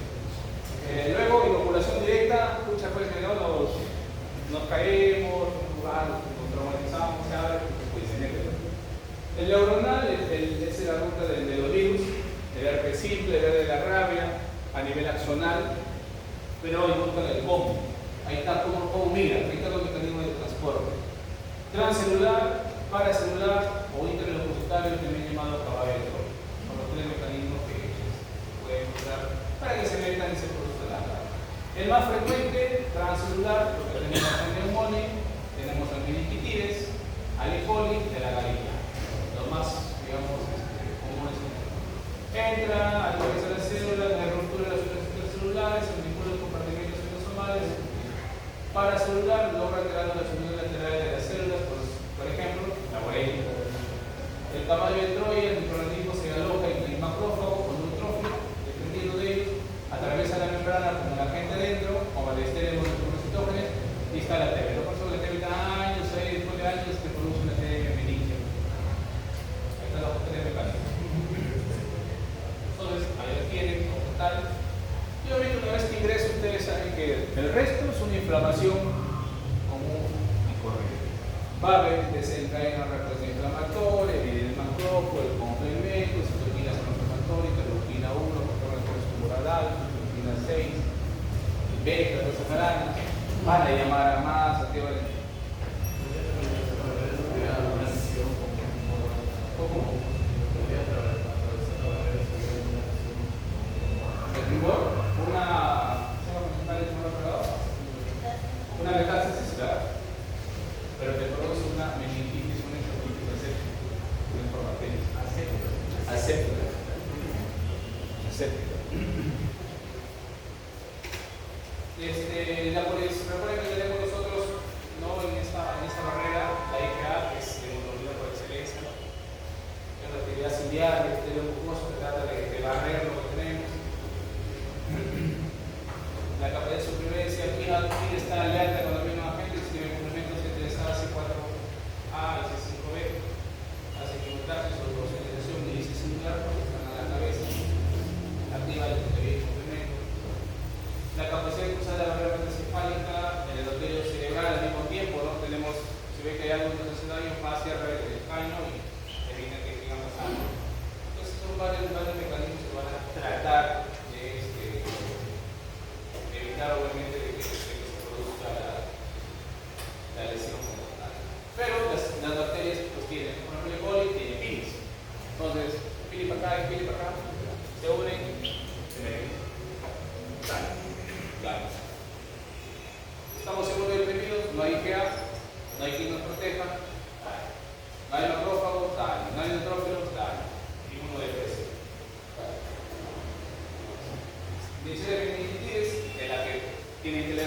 Luego, inoculación directa, muchas veces nos caemos, nos traumatizamos, pues el neuronal es la ruta del virus, el herpes simple, el de la rabia, a nivel axonal, pero hoy buscan el cómo. Ahí está cómo mira, ahí está los mecanismos de transporte. Transcelular, paracelular o interlocutorio, también llamado caballo de Troya. Son los 3 mecanismos que pueden usar para que se metan y se produzca la rabia. El más frecuente, transcelular, porque tenemos a neumonía, tenemos a meningitis, al E. coli de la galina. Los más, digamos, comunes. Entra a través de las células, la ruptura de las células intercelulares, el vínculo de compartimentos endosomales. Paracelular logra alterar las uniones laterales de las células, pues, por ejemplo, la borrelia. El caballo de Troya, el microorganismo se aloja en el macrófago o neutrófilo, dependiendo de ello, atraviesa la membrana con el agente dentro, como el estéreo de los citógenes, y está la TV. Por eso la TV da años, después de años, que produce una TV meningia. Ahí están los 3 mecanismos. Entonces, ahí lo tienen como tal. Y obviamente una vez que ingresa, ustedes saben que el resto es una inflamación común y corriente. Va a haber desencadena una respuesta inflamatoria, el macrófago, el complemento, citoquinas inflamatorias, interleuquina 1, factor tumoral alfa, interleuquina 6, beta, las aranas, van a llamar a más, a qué vale. ¿Cómo? ¿El tumor? Una metástasis, claro, pero te produce una meningitis, una endocarditis aséptica. Recuerden que tenemos nosotros, no en esta barrera, la IgA, que es hemoglobina por excelencia, es la actividad ciliar, el epitelio mucoso, que trata de barrer lo que tenemos. La capacidad de supervivencia aquí está alerta con los mismos agentes, tiene complementos entre esa AC4A y C5B, hace quimioterapia, sobre procedización de IC celular, porque están a la cabeza, activa el complemento.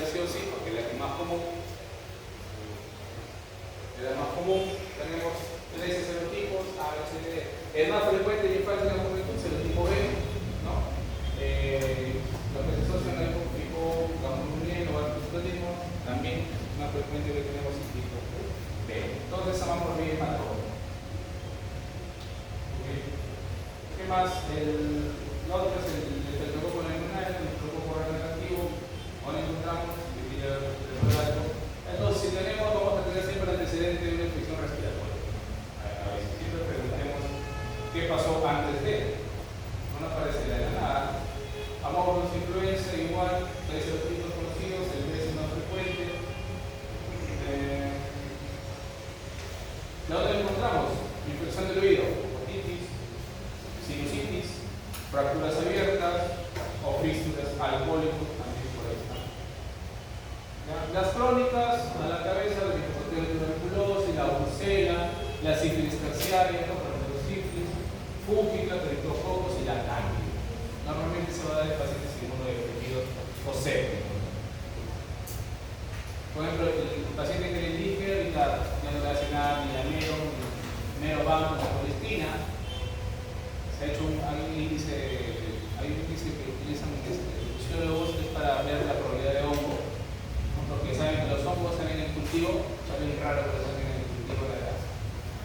ser sí o sí, porque es la que más común. Es la más común. Tenemos 13 serotipos, A, B, C, D. Es más frecuente y fácil en la juventud, serotipo B, ¿no? Lo que se asocia con el tipo gamma-globulina o alfa-globulina, también es más frecuente que tenemos el tipo B. Entonces llamamos bien a todo. Okay. ¿Qué más? Lo otro es el estreptococo neumonal, el estreptococo negativo. Ahora encontramos entonces, si tenemos, vamos a tener siempre el antecedente de una infección respiratoria. A ver, siempre preguntemos qué pasó antes de. No nos aparecerá de la nada. Vamos con influenza, igual, hay serotipos conocidos, el B es más frecuente. ¿Dónde lo encontramos? Infección del oído, otitis, sinusitis, fracturas abiertas o fístulas, alcohólicos, también por ahí están. Las crónicas a la cabeza, la tuberculosis, la brucela, la sífilis terciaria, ¿no? La sífilis, fúngica, criptococos y la cándida. Normalmente se va a dar en pacientes inmunodeprimidos o sépticos. Por ejemplo, el paciente que le dije ahorita ya no le hace nada ni la nerovamo, la colistina. Se ha hecho hay un índice que utilizan fisiólogos que es para ver la probabilidad de hongo. Porque saben que los hongos salen en el cultivo, salen raro que salen en el cultivo de la grasa.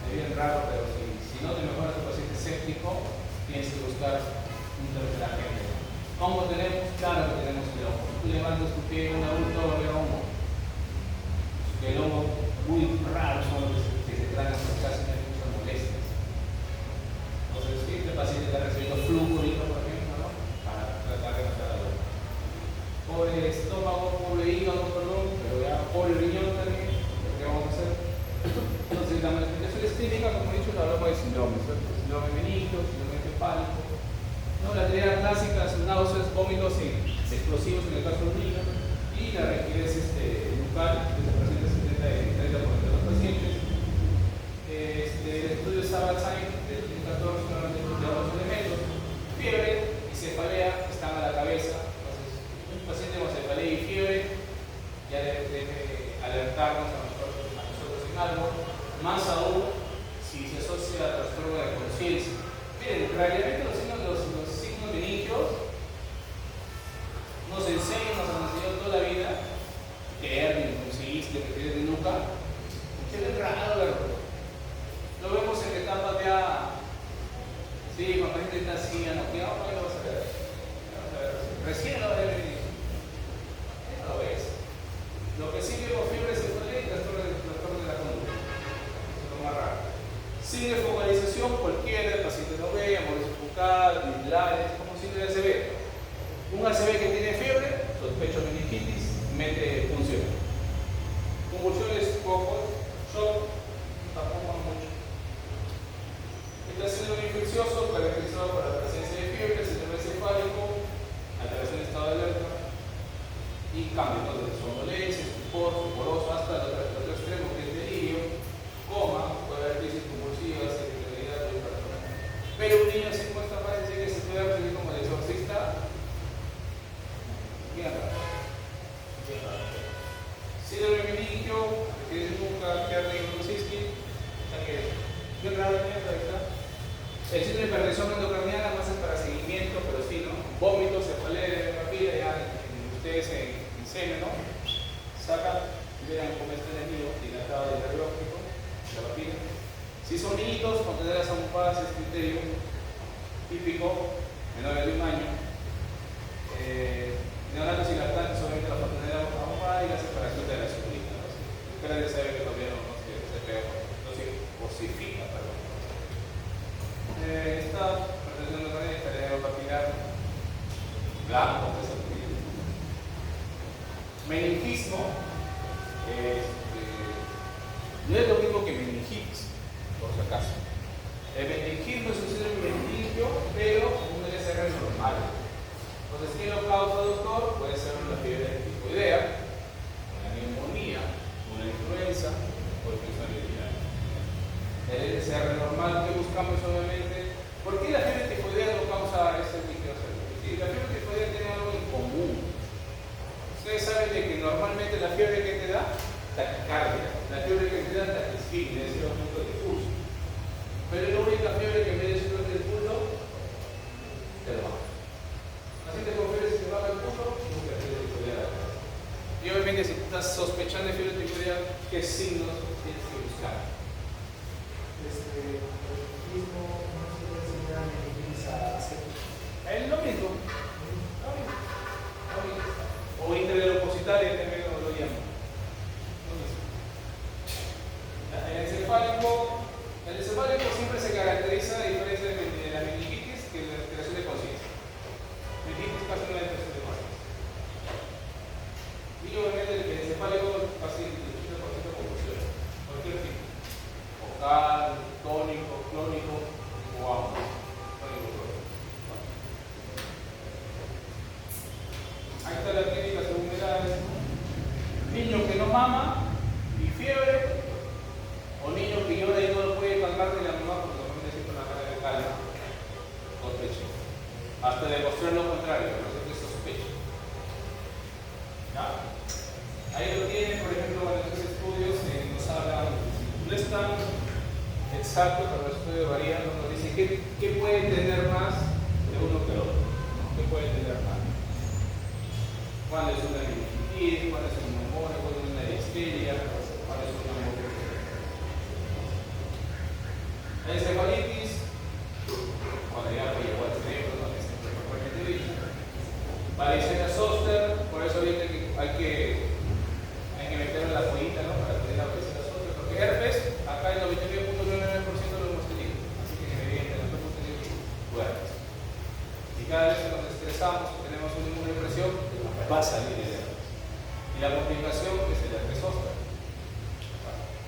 Es bien raro, pero si no te mejoras tu paciente séptico, tienes que buscar un tercer agente. ¿Hongo tenemos? Claro que tenemos el hongo. Tú levantas tu pie en un adulto, va a haber hongo. El hongo muy raro son los que se tragan por casi muchas molestias. Entonces, si este paciente está recibiendo flúor, por ejemplo, ¿no? Para tratar de matar a dolor. Pobre estómago, pobre hígado, perdón, pero ya pobre riñón también, ¿qué vamos a hacer? Entonces, la manifestación clínica, como he dicho, hablamos de síndromes, ¿cierto? Síndrome meningio, síndrome encefálico. ¿No? La teoría clásica son náuseas, vómitos explosivos en el caso del niño y la rigidez bucal, que se presenta en 30% de los pacientes. El estudio de Sabatine del 2014 normalmente de los elementos, fiebre y cefalea están a la cabeza. Un paciente con cefalea y fiebre ya debe alertarnos a nosotros en algo, más aún si se asocia a trastorno de conciencia. Miren, realmente los signos meningios nos han enseñado toda la vida que hernia, conseguiste, que tienes de nuca. Qué bien raro verlo. Lo vemos en etapas ya, sí, cuando la gente está así, no, ¿qué vamos a ver? Recién lo ves. Lo ves. Lo que sí vemos fiebre cefalea y trastorno de la conducta. Eso es lo más raro. Sin focalización, cualquiera, el paciente no ve, amores bucal, bilares, como signo de ACV. Un ACV que tiene fiebre, sospecho meningitis, mete función. Convulsiones poco, shock, tampoco mucho. Está siendo infeccioso, caracterizado por la presencia de fiebre, síndrome encefálico, alteración de estado de alerta y cambios de somnolencia, estupor, sudoroso, hasta el otro extremo que es delirio, coma, puede haber crisis convulsivas, irritabilidad y hipertonía. Pero un niño así como esta fase que se puede recibir como el exorcista, bien raro. Síndrome meningio, que es nunca, que arde con Siski, o sea que bien raro también, ahí está. El síndrome de hipertensión endocardiana más es para seguimiento, pero sí, ¿no? Vómitos, cefalea, rapida, ya ustedes en semen, ¿no? Sacan, verán cómo está el enemigo, dilatado del nervio óptico, la rapida. Si son niñitos, contener las agumpadas es criterio típico, menores de un año. Neonatos y lactantes, obviamente la contener la agumpado y la separación de la esculita, ¿no? Espera de saber que todavía no se pega, no se osifica, perdón. Esta presentación de la estaría papilar blanco, meningismo no es lo mismo que meningitis, por si acaso. El meningismo es un síndrome meningio, pero un LSR normal. Entonces, ¿qué lo causa, doctor? Puede ser una fiebre tifoidea, una neumonía, una influenza o infección urinaria. El LSR normal que buscamos obviamente. ¿Por qué la fiebre tifoidea no causa este líquido cerebral? Sí, la fiebre tifoidea tiene algo en común. Ustedes saben de que ¿qué signos tienes que buscar? Es lo mismo. O intradepositaria también lo llaman. El encefálico siempre se caracteriza a diferencia de la meningitis que la alteración de conciencia. Meningitis casi no hay alteración de conciencia. Y obviamente el encefálico casi el 80% de confusión. Cualquier tipo. Focal, tónico, clónico o ambos. Ahí está la clínica según edades. Niño que no mama y fiebre, o niño que llora y no lo puede calmar ni la mamá porque normalmente siempre una cara de calma con pecho. Hasta demostrar lo contrario, pero siempre sospecha. ¿Ya? Ahí lo tienen, por ejemplo, en estos estudios nos hablan, no es tan exacto, pero el estudio varía, nos dice qué puede tener más de uno que el otro. ¿Qué puede tener más? ¿Cuál es una meningitis? ¿Cuál es un neumonio? ¿Cuál es una histeria? ¿Cuál es una hemorragia? La encefalitis, cuando ya llegó al cerebro, no es propiamente dicho. Varicela zoster, por eso ahorita hay que meterle la pollita, ¿no? Para tener la varicela zoster, porque herpes, acá el 99.99% lo hemos tenido, así que evidentemente no hemos tenido herpes. Y cada vez que nos estresamos, tenemos una inmunodepresión, va a salir el herpes. Y la complicación es el herpes zoster.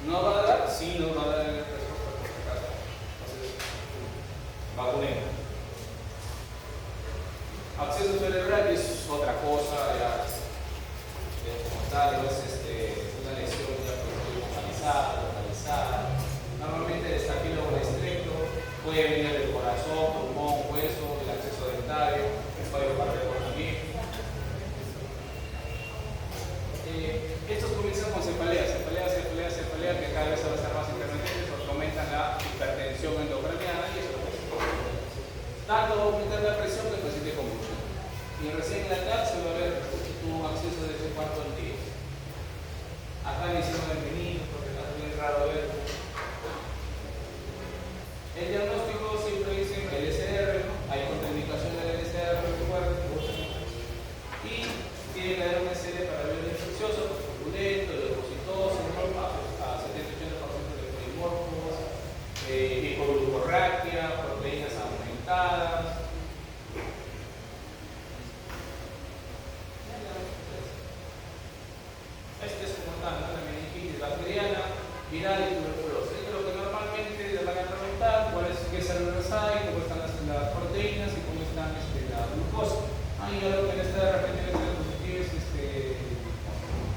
¿No va a dar? Sí, no va a dar el herpes zoster, por si acaso. Entonces, vacunemos. Acceso cerebral es otra cosa, ya como tal, es una lesión ya localizada. Normalmente el estafíloco estricto puede venir del corazón, pulmón, hueso, el acceso dentario, el fallo cardíaco también. Estos comienzan con cefalea, que cada vez van a estar más intermitentes porque aumentan la hipertensión endocraniana y eso es lo que se puede. Tanto va a aumentar la presión que el paciente convulsiona. Y recién en la edad se va a ver un acceso de ese cuarto al día. Acá le hicieron el menino porque es bien raro ver. El diagnóstico siempre dicen LSR, ¿no? Hay contraindicación del LSR muy fuerte. Y tiene que haber una serie para ver infeccioso, turbulento, leucocitosis, a 70-80% de polimorfos, hipoglucorraquia, proteínas aumentadas. Este es como tal, ¿no? La meningitis bacteriana, viral y tuberculosa. Esto es lo que normalmente le van a preguntar: qué células hay, cómo están las proteínas y cómo están la glucosa. Ahí ya lo